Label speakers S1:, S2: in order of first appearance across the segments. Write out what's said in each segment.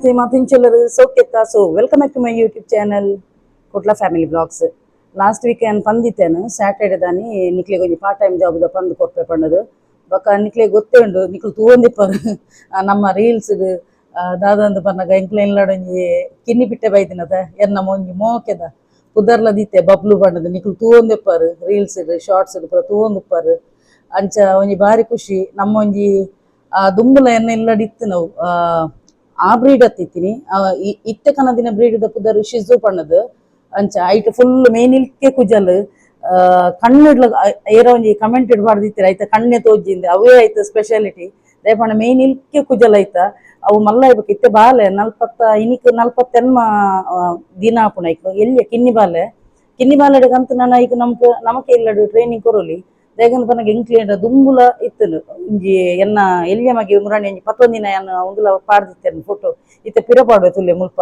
S1: ನಮಸ್ತೆ ಮಾತಿಂಚೆಲ್ಲರು ಸೌಖ್ಯತ್ತ so welcome back to my YouTube channel ಕೊಟ್ಲ ಫ್ಯಾಮಿಲಿ ಬ್ಲಾಗ್ಸ್. ಲಾಸ್ಟ್ ವೀಕ್ ಏನು ಪಂದಿತ್ತೇನು ಸ್ಯಾಟರ್ಡೆ ದಾನಿ ನಿಕ್ಲಿಗೆ ಒಂದು ಪಾರ್ಟ್ ಟೈಮ್ ಜಾಬ್ದ ಪಂದು ಕೊಪ್ಪೆ ಪಣ್ಣದು ಬೊಕ್ಕ ನಿಕ್ಲಿಗೆ ಗೊತ್ತೇ ಉಂಡು ನಿಕ್ಲು ತೂವೊಂದಿಪ್ಪರು ನಮ್ಮ ರೀಲ್ಸ್ ದಾದಂದು ಪನ್ನಗ ಎಂಕ್ಲ ಇಲ್ಲಾಡೊಂಜಿ ಕಿನ್ನಿ ಪಿಟ್ಟೆ ಬೈದಿನದ ಎನ್ನ ಒಂಜಿ ಮೋಕೆದ ಕುದರ್ಲ ದೀತೆ ಬಬ್ಲು ಬಣ್ಣದು ನಿಕ್ಲು ತೂವೊಂದಿಪ್ಪರು ರೀಲ್ಸ್ ಶಾರ್ಟ್ಸ್ ಪೂರ ತೂವೊಂದಿಪ್ಪರು ಅಂಚ ಒಂಜಿ ಬಾರಿ ಖುಷಿ ನಮ್ಮ ಒಂಜಿ ದುಂಬುಲ ಎನ್ನ ಇಲ್ಲಡಿತ್ತು ನಾವು ಆ ಬ್ರೀಡ್ ಹತ್ತಿತ್ತೀನಿ ಇತ್ತೆ ಕನದಿನ ಬ್ರೀಡ್ ಪುದರ್ ಶಿಜು ಪಣ್ಣದು ಅಂಚ ಐಟ್ ಫುಲ್ ಮೇನಿಲ್ಕೆ ಕುಜಲ್ ಕಣ್ಣಿಡ್ಲ ಏರ ಒಂಜಿ ಕಮೆಂಟ್ ಇಡ್ಬಾರ್ದಿತ್ತೀರ ಐತ ಕಣ್ಣೆ ತೋಜಿಂದ ಅವೇ ಐತ ಸ್ಪೆಷಾಲಿಟಿ ದಯಪಂಡ ಮೇನಿಲ್ಕೆ ಕುಜಲ್ ಐತ ಅವು ಮಲ್ಲ ಇರ್ಬೇಕು ಇತ್ತೆ ಬಾಲೆ ಇನಿಕ್ 40 ದಿನ ಆಪುನ ಐಕ್ ಎಲ್ಲಿ ಕಿನ್ನಿ ಬಾಲೆಡಗಂತ ನಾನು ಐಕ್ ನಮಕೆ ಇಲ್ಲಡು ಟ್ರೈನಿಂಗ್ ಕೊರೋಲಿ ದೇಗನ್ ಪನಗ ಎಂಕ್ಲಿಯಂಡ ದುಂಬುಲ ಇತ್ತನು ಇಂಜಿ ಎನ್ನ ಎಲ್ಲಿಯ ಮಗೆ ಮುರಾಣಿ ಒಂಜಿ 11 ದಿನ ಎನ್ನ ಒಂದುಲ ಪಾಡ್ದಿತ್ತೇನು ಫೋಟೋ ಇತ್ತೆ ಪಿರಪಾಡುವೆ ತುಲ್ಲೆ ಮುಲ್ಪ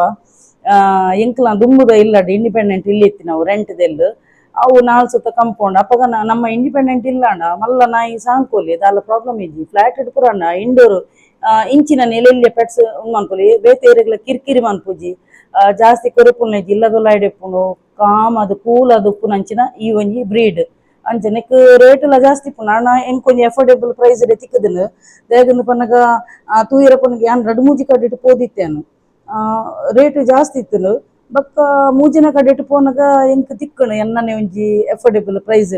S1: ಎಂಕ್ಲ ದುಂಬುದ ಇಲ್ಲಡು ಇಂಡಿಪೆಂಡೆಂಟ್ ಇಲ್ಲಿ ಇತ್ತು ನಾವು ರೆಂಟ್ದೆಲ್ಲು ಅವು ನಾಲ್ ಸುತ್ತ ಕಂಪೌಂಡ್ ಅಪ್ಪಗ ನಮ್ಮ ಇಂಡಿಪೆಂಡೆಂಟ್ ಇಲ್ಲಂಡ ಮಲ್ಲ ನಾಯಿ ಸಾಂಕೋಲಿ ದಾಲ ಪ್ರಾಬ್ಲಮ್ ಇಜ್ಜಿ ಫ್ಲಾಟ್ ಇಡ್ಪುರಣ್ಣ ಇಂಡೋರ್ ಇಂಚಿನ ನೆಲೆಲ್ಲೆ ಪೆಟ್ಸ್ ಮನ್ಪೊಲಿ ಬೇತೆ ಏರಿಗ್ಲ ಕಿರಿಕಿರಿ ಮನ್ಪುಜಿ ಜಾಸ್ತಿ ಕೊರೆಪುಲ್ನೆಜ್ಜಿ ಇಲ್ಲದೊಲ ಐಡೆಪ್ಪುನು ಕಾಮ್ ಅದು ಕೂಲ್ ಅದು ಉಪ್ಪುನಂಚಿನ ಈ ಒಂಜಿ ಬ್ರೀಡ್ ಅಂಚನೆಕ್ ರೇಟ್ ಎಲ್ಲ ಜಾಸ್ತಿ ಪುನ ನಾ ಎಂಕೊಂಜಿ ಅಫೋರ್ಡೆಬಲ್ ಪ್ರೈಸ್ ತಿಕ್ಕದನು ದೇಗಂದು ಪನ್ನಗ ತೂಯಿರ ಪನ್ನಗ ಯಾನ್ 2-3 ಕಡೆಟ್ ಪೋದಿತ್ತೇನು ರೇಟ್ ಜಾಸ್ತಿ ಇತ್ತನು ಬೊಕ್ಕ ಮೂಜಿನ ಕಡೆಟ್ ಪೋನಗ ಎಂಕ್ ತಿಕ್ಕಣು ಎನ್ನನೆ ಒಂಜಿ ಅಫೋರ್ಡೆಬಲ್ ಪ್ರೈಸ್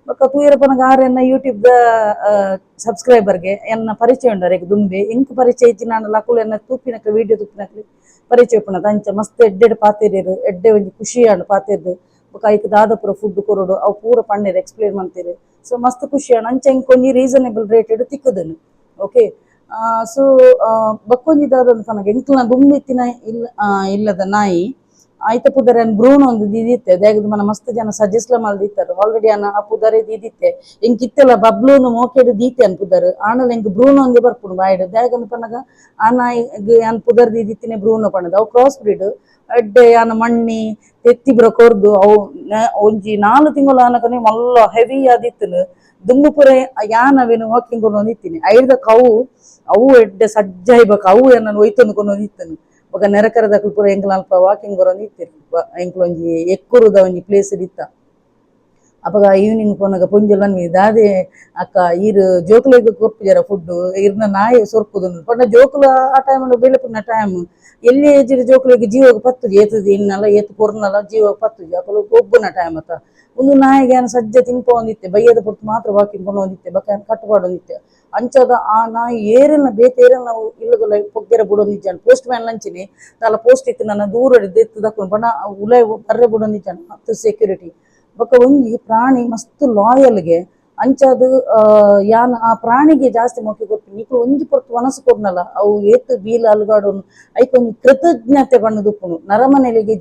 S1: ಬೊಕ್ಕ ತೂಯಿರ ಪನ್ನಗ ಎನ್ನ ಯೂಟ್ಯೂಬ್ ಸಬ್ಸ್ಕ್ರೈಬರ್ಗೆ ಎನ್ನ ಪರಿಚಯ ಉಂಡಾರೆ ದುಂಬೆ ಎಂಕ್ ಪರಿಚಯ ಇಜ್ಜಿ ನಾನು ಲಕುಲು ಎನ್ನ ತೂಪಿನಕ ವಿಡಿಯೋ ತೂಪಿನಕ್ಲಿ ಪರಿಚಯ ಪುನದ ಅಂಚ ಮಸ್ತ್ ಎಡ್ಡೆಡ್ ಪಾತೆರೇರು ಎಡ್ಡೆ ಒಂಜಿ ಖುಷಿಯಾನು ಪಾತೆರ್ದು ಬೊಕ ಐಕ್ ದಾದ ಪೂರ ಫುಡ್ ಕೊರೋಡು ಅವು ಪೂರ ಪಣ್ಣೆರ್ ಎಕ್ಸ್ಪ್ಲೇನ್ ಮಾಡ್ತೀರಿ ಸೊ ಮಸ್ತ್ ಖುಷಿಯಾನು ಅಂಚ ಎಂಕೊಂಜಿ ರೀಸನೇಬಲ್ ರೇಟ್ ತಿಕ್ಕದನು ಓಕೆ ಸೊ ಬಕ್ಕೊಂಜಿ ದಾದಂದು ಪನಗ ಎಂಕ್ಲ ದುಂಬಿತ್ತಿನ ಇಲ್ಲದ ನಾಯಿ ಐತ ಪುದರ್ ಬ್ರೂನ್ ಒಂದು ದಿದಿತ್ತೆ ದೇಗದ ಮನ ಮಸ್ತ್ ಜನ ಸಜೆಸ್ಟ್ ಮಲ್ದಿತ್ತಾರೆ ಆಲ್ರೆಡಿ ಆ ಪುದರೇ ದಿದಿತ್ತೆ ಎಂಕ್ ಇತ್ತೆಲ್ಲ ಬಬ್ಲೂನು ಮೋಕೆಡ್ ದೀತೆ ಅನ್ ಪುದರ್ ಆನಲ ಎಂಕ್ ಬ್ರೂನ್ ಒಂದೇ ಬರ್ಪುಡು ಬಾಯ್ಡ್ ದೇಗದ ಪನಗ ಆ ನಾಯಿಗೆ ಅನ್ ಪುದರ್ ದಿದಿತ್ತಿನ ಬ್ರೂನ್ ಪಣ್ಣದು ಅವು ಕ್ರಾಸ್ ಬ್ರೀಡ್ ಎಡ್ಡೆ ಯಾನ ಮಣ್ಣಿ ತೆತ್ತಿಬ್ರ ಕೊರ್ದು ಅವು ಒಂಜಿ 4 ತಿಂಗಳು ಆನಕನೆ ಮಲ್ಲ ಹೆವಿ ಆದಿತ್ತನು ದುಂಬು ಪುರ ಯಾನವೇನು ವಾಕಿಂಗ್ ಕೊನೊಂದಿತ್ತೀನಿ ಐದ ಅವು ಎಡ್ಡೆ ಸಜ್ಜ ಇರ್ಬೇಕು ಅವು ಏನನ್ನು ಒಯ್ತೊಂದು ಕೊನೊಂದಿತ್ತನು ಬೊಕ ನೆರಕರದಕ್ಲು ಪೂರ ಎಂಕ್ಲ ಅಲ್ಪ ವಾಕಿಂಗ್ ಬರೋಂದಿತ್ತಿರು ಎಂಕ್ಲ ಒಂಜಿ ಎಕ್ಕುರುದ ಒಂಜಿ ಪ್ಲೇಸ್ ಇತ್ತ ಅಪಗ ಈವ್ನಿಂಗ್ ಪೋನಗ ಪುಂಜಲ್ ಬನ್ನಿ ದಾದೆ ಅಕ್ಕ ಈರು ಜೋಕುಲೆಗ್ ಕೊರ್ಪುಜರ ಫುಡ್ ಇರ್ನ ನಾಯಿ ಸೊರ್ಪುದನು ಪಂಡ ಜೋಕುಲ ಆ ಟೈಮ್ ಬೆಳೆಪುನ ಟೈಮ್ ಎಲ್ಲಿ ಏಜಿಡ್ ಜೋಕುಲೆಗ್ ಜೀವಗ ಪತ್ತುಜಿ ಏತದ ಇನ್ನಲ್ಲ ಏತು ಕೊರ್ನಲ ಜೀವಗ ಪತ್ತುಜಿ ಅಕಲು ಒಬ್ಬುನ ಟೈಮ್ ಅತ್ತ ಒಂದು ನಾಯಿಗೆ ಏನು ಸಜ್ಜ ತಿನ್ಪೊಂದಿತ್ತೆ ಬೈಯದ ಪುರ್ತು ಮಾತ್ರ ವಾಕಿಂಗ್ ಕೊನೊಂದಿತ್ತೆ ಬೊಕ ಕಟ್ಟುಪಾಡೊಂದಿತ್ತೆ ಅಂಚದ ಆ ನಾಯಿ ಏರನ್ನ ಬೇತೇರನ್ನ ನಾವು ಇಲ್ಲದಲ್ಲ ಪೊಗ್ಗೆರ ಬುಡೊಂದಿಜ್ಜಾನ ಪೋಸ್ಟ್ ಮ್ಯಾನ್ ಲಂಚಿನಿ ತಾಲ ಪೋಸ್ಟ್ ಇತ್ತು ನನ್ನ ದೂರ ಎತ್ತು ದಕ್ಕುನು ಪಂಡ ಉಲೆ ಬರ್ರೆ ಬುಡೊಂದಿಜ್ಜಾನ ಮಸ್ತ್ ಸೆಕ್ಯೂರಿಟಿ ಬೊಕ ಒಂಜಿ ಪ್ರಾಣಿ ಮಸ್ತ್ ಲಾಯಲ್ಗೆ ಅಂಚದು ಯಾನ್ ಆ ಪ್ರಾಣಿಗೆ ಜಾಸ್ತಿ ಮೊಕ್ಕೆ ಕೊಡ್ತೀನಿ ನಿಕ್ಲು ಒಂಜಿ ಪೊರ್ತು ಮನಸ್ಸು ಕೊಡ್ನಲ್ಲ ಅವು ಏತ್ ಬೀಲ ಅಲ್ಗಾಡೋನು ಐಕೊಂಜಿ ಕೃತಜ್ಞತೆ ಬಣ್ಣದು ಉಪ್ಪುನು ನರಮನೆಲೆಗೆ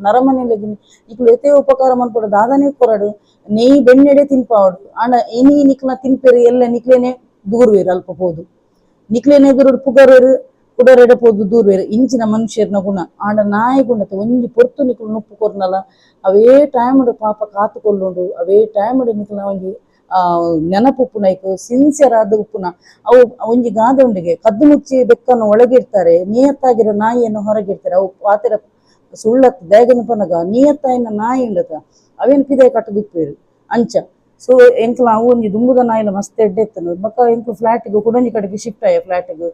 S1: ನರಮನೆಲೆಗೆ ನಿಕ್ಲು ಎತೆ ಉಪಕಾರ ಮನ್ಪೊಡು ದಾದನೆ ಕೊರಡು ನೆಯ್ ಬೆಣ್ಣೆಡೆ ತಿನ್ಪಾವಡು ಆಂಡ ಇನಿ ನಿಕ್ಲ ತಿನ್ಪೆರು ಎಲ್ಲ ನಿಕ್ಲೇನೆ ದೂರ್ವೇರು ಅಲ್ಪ ಪೋದು ನಿಕ್ಲೇನೆ ಎದುರು ಪುಡರೆಡೆ ಪೋದು ದೂರ್ವೇರು ಇಂಚಿನ ಮನುಷ್ಯರ್ನ ಗುಣ ಆಂಡ ನಾಯಿ ಗುಣತೆ ಒಂಜಿ ಪೊರ್ತು ನಿಕ್ಲು ನುಪ್ಪು ಕೊರ್ನಲ ಅವೇ ಟೈಮ್ ಪಾಪ ಕಾತುಕೊಳ್ಳುಂಡು ಅವೇ ಟೈಮ್ ನಿಕ್ಲ ಒಂಜಿ ನೆನಪುಪ್ಪುನ ಐಕ್ ಸಿನ್ಸಿಯರ್ ಆದ ಉಪ್ಪುನ ಅವು ಒಂಜಿ ಗಾದೆ ಉಂಡಿಗೆ ಕದ್ದು ಮುಚ್ಚಿ ಬೆಕ್ಕನ್ನು ಒಳಗಿರ್ತಾರೆ ನಿಯತ್ತಾಗಿರೋ ನಾಯಿಯನ್ನು ಹೊರಗಿರ್ತಾರೆ ಅವು ಪಾತೆರ ಸುಳ್ಳತ್ತು ದೇಗನ ಪನಗ ನಿಯತ್ತಾಯಿನ ನಾಯಿ ಉಂಡತ ಅವೇನು ಪಿದೆ ಕಟ್ಟದುಪ್ಪೇರು ಅಂಚ ಸೊ ಎಂಕ್ಲ ಅವು ಒಂಜಿ ದುಂಬುದ ನಾಯಿಲ ಮಸ್ತ್ ಎಡ್ಡೆತ್ತನು ಬೊಕ ಎಂಕ್ಲು ಫ್ಲಾಟ್ಗೆ ಕುಡೊಂಜಿ ಕಡೆಗೆ ಶಿಫ್ಟ್ ಆಯ ಫ್ಲಾಟ್ಗೆ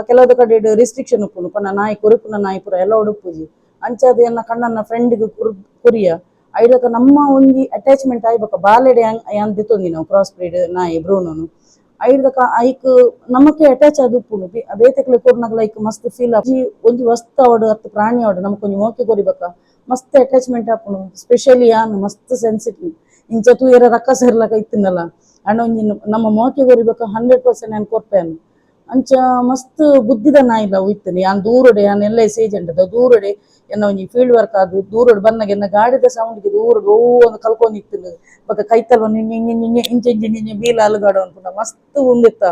S1: ಕೆಲವುದ ಕಡೆ ರಿಸ್ಟ್ರಿಕ್ಷನ್ ಉಪ್ಪುನು ಪನ್ನ ನಾಯಿ ಕೊರುಪುನ ನಾಯಿ ಪೂರ ಎಲ್ಲ ಉಡುಪುಜಿ ಅಂಚಾದ ಎನ್ನ ಕಣ್ಣನ್ನ ಫ್ರೆಂಡ್ಗೆ ಕೊರಿಯ ಐಡಕ ನಮ್ಮ ಒಂಜಿ ಅಟ್ಯಾಚ್ಮೆಂಟ್ ಆಯ್ಬಕ ಬಾಲೆಡೆ ಯಾನ್ ದಿತ್ತೊಂದಿ ನಾವು ಕ್ರಾಸ್ ಬ್ರೀಡ್ ನಾಯಿ ಬ್ರೂನೋನು ಐಡ್ದಕ ಐಕ್ ನಮಕ್ಕೆ ಅಟ್ಯಾಚ್ ಆದ್ ಉಪ್ಪುನು ಬೇತೆಕ್ಲೆ ಕೊರ್ನಗ್ಲ ಐಕ್ ಮಸ್ತ್ ಫೀಲ್ ಒಂಜಿ ವಸ್ತು ಅವಡು ಅತ್ತು ಪ್ರಾಣಿ ಅವಡು ನಮಕೊಂಜಿ ಮೋಕೆ ಕೊರಿಬಕ ಮಸ್ತ್ ಅಟ್ಯಾಚ್ಮೆಂಟ್ ಆಪುನು ಸ್ಪೆಷಲಿ ಯಾನ್ ಮಸ್ತ್ ಸೆನ್ಸಿಟಿವ್ ಇಂಚ ತೂಯರ ರಕ್ಕ ಸೇರ್ಲಕ ಇತ್ತಿನಲ್ಲ ಅಣ್ಣ ಒಂಜಿ ನಮ್ಮ ಮೋಕೆ ಕೊರಿಬಕ 100% ನಾನು ಕೊರ್ಪೇನು ಅಂಚ ಮಸ್ತ್ ಬುದ್ಧಿದ ನಾಯಿಲ ಅವು ಇತ್ತನು ಯಾನ್ ದೂರಡೆ ಯಾನ್ ಎಲ್ಲ ಏಜೆಂಟ್ ದೂರಡೆ ಎನ್ನ ಒಂಜಿ ಫೀಲ್ಡ್ ವರ್ಕ್ ಆದ್ ದೂರಡ್ ಬನ್ನಗ ಎನ್ನ ಗಾಡಿದ ಸೌಂಡ್ಗೆ ದೂರಡ್ ಒಂದು ಕಲ್ಕೊಂಡಿತ್ತು ಬೊಕ ಕೈತಲ್ ಇಂಚ ಬೀಲ ಅಲುಗಾಡು ಅನ್ಪುಂಡ ಮಸ್ತ್ ಉಂದಿತ್ತ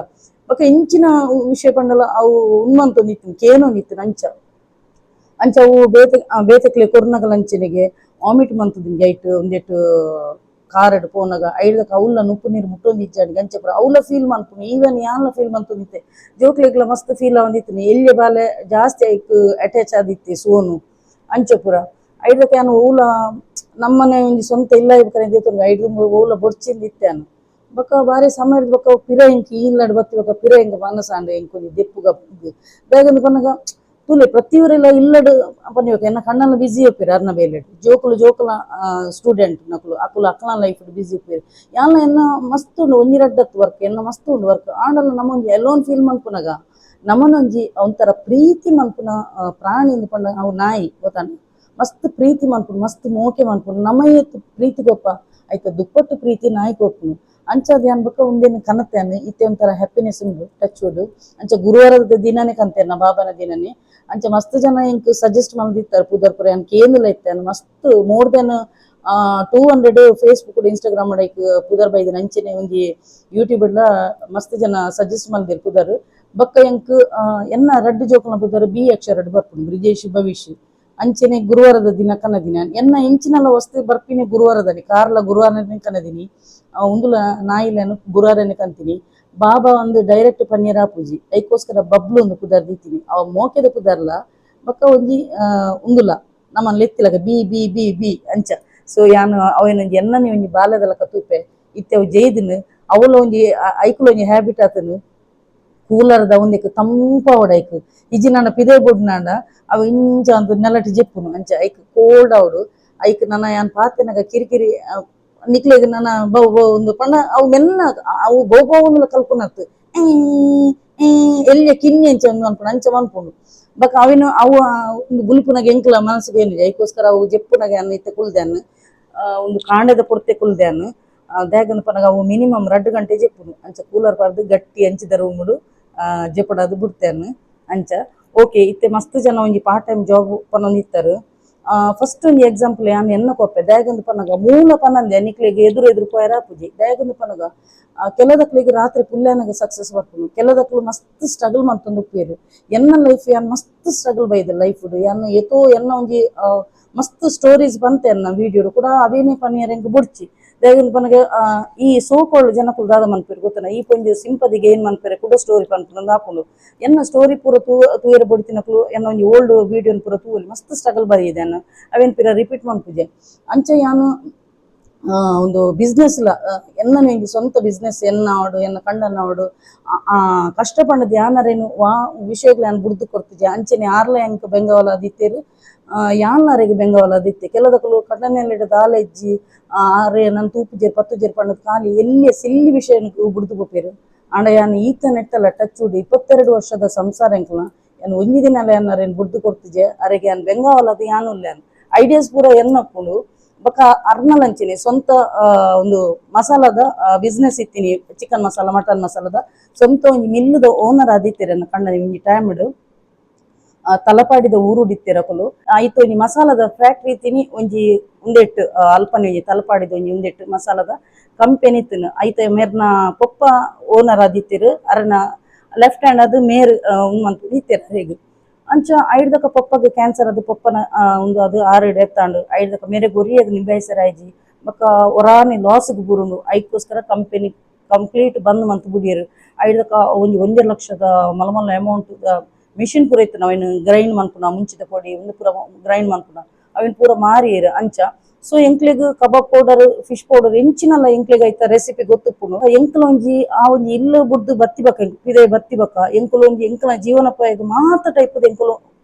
S1: ಬೊಕ ಇಂಚಿನ ವಿಷಯ ಪಂಡಲ ಅವು ಉನ್ಮಂತೊಂದಿತ್ತು ಕೇನೊಂದಿತ್ತು ಅಂಚ ಅವು ಬೇತೆಕ್ಲೆ ಕೊರ್ನಗಲ ಅಂಚನೆಗೆ ವಾಮಿಟ್ ಮಂತುದಿಂಗೆ ಐಟ್ ಒಂದೆಟ್ಟು ಕಾರಡ್ ಪೋನಾಗ ಐಡ್ದಕ ಅವ್ಲ ನುಪ್ಪು ನೀರು ಮುಟ್ಟೊಂದಿಚ್ಚಾಡಿ ಗಂಚೆ ಪುರ ಅವ್ಲ ಫೀಲ್ ಮನ್ಪುನು ಈವನ್ ಯಾನ್ಲ ಫೀಲ್ ಮನ್ಪುನಿತ್ತೆ ಜೋಕ್ಲೆಗ್ಲ ಮಸ್ತ್ ಫೀಲ್ ಆವಂದಿತ್ತಿನಿ ಎಲ್ಲಿ ಬಾಲೆ ಜಾಸ್ತಿ ಐಕ್ ಅಟ್ಯಾಚ್ ಆದಿತ್ತಿ ಸೋನು ಅಂಚೆ ಪುರ ಐಡ್ದಕ ಯಾನು ಓಲ ನಮ್ಮನೆ ಒಂಜಿ ಸ್ವಂತ ಇಲ್ಲ ಇರ್ತಾರೆ ಐಡ್ದು ಓಲ ಬೊಡ್ಚಿಂದಿತ್ತಾನು ಬೊಕ ಬಾರಿ ಸಮಯದ ಬೊಕ ಪಿರ ಇಂಕಿ ಇಲ್ಲಡ್ ಬತ್ತಿ ಬೊಕ ಪಿರ ಇಂಕ ಮನಸಾಂಡೆ ಇಂಕೊಂಜಿ ದೆಪ್ಪುಗ ಬೇಗಂದು ಪನ್ನಗ ತುಲೆ ಪ್ರತಿಯೊರೆಲ್ಲ ಇಲ್ಲಡ್ ಪನ್ನಿವಕ ಎನ್ನ ಕಣ್ಣಲ್ಲ ಬಿಸಿ ಇಪ್ಪಿರ ಅರ್ನ ಬೇಲೆಡ್ ಜೋಕುಲು ಜೋಕುಲ ಸ್ಟೂಡೆಂಟ್ ನಕುಲು ಅಕುಲು ಅಕ್ಲ ಲೈಫ್ ಬಿಸಿ ಇಪ್ಪಿರು ಯಾನ್ಲ ಎನ್ನ ಮಸ್ತ್ ಉಂಡು ಒಂಜಿ ವರ್ಕ್ ಎನ್ನ ಮಸ್ತ್ ಉಂಡು ವರ್ಕ್ ಆಂಡಲ ನಮ್ಮೊಂಜಿ ಎಲೋನ್ ಫೀಲ್ ಮನ್ಪುನಗ ನಮ್ಮನೊಂಜಿ ಒಂಥರ ಪ್ರೀತಿ ಮನ್ಪುನ ಪ್ರಾಣಿ ಇಂದು ಪಂಡ ಅವು ನಾಯಿ ಗೊತ್ತಾನ ಮಸ್ತ್ ಪ್ರೀತಿ ಮನ್ಪುನು ಮಸ್ತ್ ಮೋಕೆ ಮನ್ಪುನು ನಮ್ಮಯ್ಯ ಪ್ರೀತಿ ಗೊಪ್ಪ ಆಯ್ತ ದುಪ್ಪಟ್ಟು ಪ್ರೀತಿ ನಾಯಿ ಕೊಪ್ಪುನು ಅಂಚದ ಅನ್ಬೇಕ ಒಂದೇನು ಕನತೇನೆ ಇತ್ತೆ ಒಂಥರ ಹ್ಯಾಪಿನೆಸ್ ಉಂಡು ಟಚ್ ವುಡ್ ಅಂಚ ಗುರುವಾರದ ದಿನನೇ ಕಂತೇನೆ ಬಾಬನ ದಿನನೇ ಅಂಚ ಮಸ್ತ್ ಜನ ಇಂಕ್ ಸಜೆಸ್ಟ್ ಮಾಡಿರ್ತಾರೆ ಪುದರ್ಪುರ ಅನ್ಕ ಏನಿಲ್ಲ ಇತ್ತೇನೆ ಮಸ್ತ್ ಮೋರ್ ದೆನ್ 200 ಫೇಸ್ಬುಕ್ ಇನ್ಸ್ಟಾಗ್ರಾಮ್ ಮಾಡೈಕ್ ಪುದರ್ ಬೈದಿನ ಅಂಚನೆ ಒಂಜಿ ಯೂಟ್ಯೂಬ್ ಮಸ್ತ್ ಜನ ಸಜೆಸ್ಟ್ ಮಾಡಿದ್ರು ಪುದರ್ ಬಕ್ಕ ಎಂಕ್ ಎನ್ನ ರಡ್ಡು ಜೋಕುಲ ಪುದರ್ ಬಿ ಅಕ್ಷರ ಬರ್ಪುಂಡು ಬ್ರಿಜೇಶ್ ಭವಿಷ್ ಅಂಚನೆ ಗುರುವಾರದ ದಿನ ಕನ್ನದಿನ ಎನ್ನ ಇಂಚಿನಲ್ಲ ವಸ್ತು ಬರ್ಪಿನಿ ಗುರುವಾರದಲ್ಲಿ ಕಾರ್ಲ ಗುರುವಾರನೇ ಕನ್ನದಿನಿ ಉಂದುಲ ನಾಯಿಲೇನು ಗುರುವಾರನೇ ಕಂತೀನಿ ಬಾಬಾ ಒಂದು ಡೈರೆಕ್ಟ್ ಪನ್ನೀರ ಪೂಜಿ ಐಕೋಸ್ಕರ ಬಬ್ಲು ಒಂದು ಪುದರ್ ದಿತ್ತೀನಿ ಅವ ಮೋಕೆದ ಪುದರ್ಲ ಬಕ್ಕ ಒಂಜಿ ಉಂದುಲ ನಮ್ಮನ್ನ ಲೆತ್ತಿಲಕ ಬಿ ಬಿ ಬಿ ಬಿ ಅಂಚ ಸೊ ಯಾನು ಅವನೊಂಜಿ ಎನ್ನನಿ ಒಂಜಿ ಬಾಲ್ಯದಲ ಕತ್ತುಪೆ ಇತ್ತೆ ಅವು ಜೈದಿನ ಅವಳ ಒಂಜಿ ಐಕುಲ ಒಂಜಿ ಹ್ಯಾಬಿಟ್ ಆತನು ಕೂಲರ್ದ ಒಂದಕ್ಕೆ ತಂಪ ಹೊಡೈಕ್ ಇಜಿ ನನ್ನ ಪಿದೇ ಬುಡ್ನಾಂಡ ಅವ ಇಂಚ ಒಂದು ನೆಲಟ್ ಜೆಪ್ಪುನು ಅಂಚ ಐಕ್ ಕೋಲ್ಡ್ ಅವಡು ಐಕ್ ನನ್ನ ಯಾನ್ ಪಾತೆನಗ ಕಿರಿಕಿರಿ ನಿಕ್ಲೆಗ್ ನನ್ನ ಬೌ ಬೌ ಒಂದು ಪಂಡ ಅವು ಮೆಲ್ಲ ಅವು ಬೋಬೋವುಲ ಕಲ್ಪುನತ್ ಎಲ್ಲಿಯ ಕಿನ್ನಿ ಅಂಚ ಅನ್ಪುಣ ಅಂಚ ಮನ್ಪುಂಡು ಬಕ್ ಅವಿನ ಅವು ಒಂದು ಗುಲ್ಪುನಗ ಎಂಕ್ಲ ಮನಸ್ಸಿಗೆ ಏನಿದೆ ಐಕೋಸ್ಕರ ಅವು ಜೆಪ್ಪುನಗ ಅನ್ನ ಇತ್ತೆ ಕುಲ್ದ್ಯಾನ್ ಒಂದು ಕಾಂಡದ ಪೊರ್ತೆ ಕುಲ್ದ್ಯಾನ್ ದ್ಯಾಗಂದು ಪನಗ ಅವು ಮಿನಿಮಮ್ 2 ಗಂಟೆ ಜೆಪ್ಪುನು ಅಂಚ ಕೂಲರ್ ಪಾರ್ದು ಗಟ್ಟಿ ಅಂಚಿದ ರೂಮುಡು ಜೆಪ್ಪಡದು ಬಿಡ್ತೇನೆ ಅಂಚ ಓಕೆ ಇತ್ತೆ ಮಸ್ತ್ ಜನ ಒಂಜಿ ಪಾರ್ಟ್ ಟೈಮ್ ಜಾಬ್ ಪನೊಂದಿತ್ತರು ಫಸ್ಟ್ ಒಂಜಿ ಎಕ್ಸಾಂಪಲ್ ಯಾನ್ ಎನ್ನ ಕೊಪ್ಪೆ ದಯಗಂದು ಪನಗ ಮೂಲ ಪನಂದೆ ನಿಕ್ಲೆಗ್ ಎದುರು ಪೋಯರ ಪೂಜಿ ದಯಗಂದು ಪನಗ ಕೆಲದಕ್ಲಿಗೆ ರಾತ್ರಿ ಪುಲ್ಯಾನಗ ಸಕ್ಸಸ್ ಬರ್ಪುನು ಕೆಲದಕ್ಲು ಮಸ್ತ್ ಸ್ಟ್ರಗಲ್ ಮಾಡ್ತೊಂದು ಉಪ್ಪೇರು ಎನ್ನ ಲೈಫ್ ಯಾನ್ ಮಸ್ತ್ ಸ್ಟ್ರಗಲ್ ಬೈದೆ ಲೈಫ್ ಯಾನ್ ಎತೋ ಎನ್ನ ಒಂಜಿ ಮಸ್ತ್ ಸ್ಟೋರೀಸ್ ಬಂತೆ ಅನ್ನ ವಿಡಿಯೋ ಕೂಡ ಅವೇನೇ ಪನಿಯರ್ ಎಂಕ್ ಬುಡ್ಚಿ ದಯಗಂದು ಪನಗ ಈ ಸೋಕೋಳು ಜನಕ್ಕೂ ದಾದ ಮನ್ಪೇರು ಗೊತ್ತನ ಈ ಪೊಂಜಿ ಸಿಂಪದಿಗೆ ಏನ್ ಮನ್ಪೇರೆ ಕೂಡ ಸ್ಟೋರಿ ಪನ್ಪುನಂದು ಹಾಕೊಂಡು ಎನ್ನ ಸ್ಟೋರಿ ಪೂರ ತೂಯರ ಬುಡ್ತಿನಕ್ಲು ಎನ್ನ ಒಂಜಿ ಓಲ್ಡ್ ವಿಡಿಯೋನ್ ಪೂರ ತೂವಲಿ ಮಸ್ತ್ ಸ್ಟ್ರಗಲ್ ಬರಿದೆ ಅನ್ನ ಅವೇನ್ ಪಿರ ರಿಪೀಟ್ ಮನ್ಪುಜೆ ಅಂಚ ಯಾನು ಒಂದು ಬಿಸ್ನೆಸ್ ಎನ್ನ ಸ್ವಂತ ಬಿಸ್ನೆಸ್ ಎನ್ನ ಅವಡು ಎನ್ನ ಕಂಡನ್ನ ಅವಡು ಕಷ್ಟ ಪಂಡದ ಯಾನರೇನು ವಿಷಯಗಳು ನಾನು ಬುಡ್ದು ಕೊಡ್ತಿದ್ದೆ ಅಂಚನೆ ಆರ್ಲ ಎಂಕ್ ಬೆಂಗವಲ ದಿತ್ತೇರು ಯಾನ್ಲಾರೆಗೆ ಬೆಂಗವಲ ದಿತ್ತೆ ಕೆಲದಕ್ಕಲು ಕಣ್ಣನೆಲ್ಲಿಡ ದಾಲ ಇಜ್ಜಿ ಆರೆ ನನ್ನ ತೂಪು ಜೇರು 10 ಜೇರು ಪಂಡದ ಖಾಲಿ ಎಲ್ಲಿಯ ಸಿಲ್ಲಿ ವಿಷಯ ಬುಡ್ದು ಕೊಪ್ಪೇರು ಆಂಡ ಯಾನು ಈತ ನೆಟ್ಟಲ್ಲ ಟಚ್ ಉಡಿ 22 ವರ್ಷದ ಸಂಸಾರ ಎಂಕ್ಲ ಯಾನು ಒಂಜಿ ದಿನ ಯಾನಾರೇನು ಬುಡ್ದು ಕೊಡ್ತಿದ್ದೆ ಅರೆಗೆ ಯಾನು ಬೆಂಗವಲದ ಯಾನು ಇಲ್ಲ ಐಡಿಯಾಸ್ ಪೂರ ಎನ್ನಪ್ಪುಂಡು ಬೊಕ ಅರ್ನಲಂಚಿನಿ ಸ್ವಂತ ಒಂದು ಮಸಾಲದ ಬಿಸ್ನೆಸ್ ಇತ್ತೀನಿ ಚಿಕನ್ ಮಸಾಲ ಮಟನ್ ಮಸಾಲದ ಸ್ವಂತ ಒಂಜಿ ಮಿಲ್ಲುದ ಓನರ್ ಆದಿತ್ತೀರ ಕಣ್ಣನಿ ಒಂಜಿ ಟೈಮ್ಡ್ ತಲಪಾಡಿದ ಊರು ಡಿತ್ತಿರಕುಲು ಐತ ಒಂಜಿ ಮಸಾಲದ ಫ್ಯಾಕ್ಟ್ರಿ ಇತ್ತೀನಿ ಒಂಜಿ ಉಂದೆಟ್ ಅಲ್ಪನೆ ಒಂಜಿ ತಲಪಾಡಿದ ಒಂಜಿ ಉಂದೆಟ್ ಮಸಾಲದ ಕಂಪೆನಿ ಇತ್ತಿನ ಐತ ಮೇರ್ನ ಪೊಪ್ಪ ಓನರ್ ಆದಿತ್ತಿರು ಅರನ ಲೆಫ್ಟ್ ಹ್ಯಾಂಡ್ ಅದು ಮೇರ್ ಉಂದು ಇತ್ತೀರ ಹೇಗೆ ಅಂಚ ಐಡ್ದಕ ಪಪ್ಪಗ ಕ್ಯಾನ್ಸರ್ ಅದು ಪಪ್ಪನ ಒಂದು ಅದು 6 ಎತ್ತಾಂಡು ಐಡ್ದಕ ಮೇರೆ ಗೊರಿಯಗ್ ನಿಭಾಯಿಸರಾಯ್ಜಿ ಬೊಕ ಒರಾನಿ ಲಾಸ್ಗ್ ಬುರುಂಡು ಐಕೋಸ್ಕರ ಕಂಪೆನಿ ಕಂಪ್ಲೀಟ್ ಬಂದ್ ಮಂತ್ ಬುಡಿಯರು ಐಡ್ದಕ ಒಂಜಿ 1 ಲಕ್ಷದ ಮಲಮಲ್ಲ ಅಮೌಂಟ್ ಮಿಷಿನ್ ಪೂರ ಇತ್ತು ಅವಿನ ಗ್ರೈಂಡ್ ಮನ್ಪುನ ಮುಂಚಿತ ಪೊಡಿ ಒಂದು ಪೂರ ಗ್ರೈಂಡ್ ಮನ್ಪುನ ಅವಿನ ಪೂರ ಮಾರಿಯರು ಅಂಚ ಸೊ ಎಂಕ್ಲೆಗ್ ಕಬಾಬ್ ಪೌಡರ್ ಫಿಶ್ ಪೌಡರ್ ಎಂಚಿನಲ್ಲ ಎಂಕ್ಲೆಗ್ ಐತ ರೆಸಿಪಿ ಗೊತ್ತುಪ್ಪುನು ಎಂಕ್ಲೊಂಜಿ ಒಂಜಿ ಇಲ್ಲು ಬುಡ್ದು ಬತ್ತಿಬಕ ಪಿದೆ ಬತ್ತಿಬಕ ಎಂಕುಲೊಂಜಿ ಎಂಕಲ ಜೀವನೋಪಾಯಗ್ ಮಾತ ಟೈಪದ ಎಂಕುಲು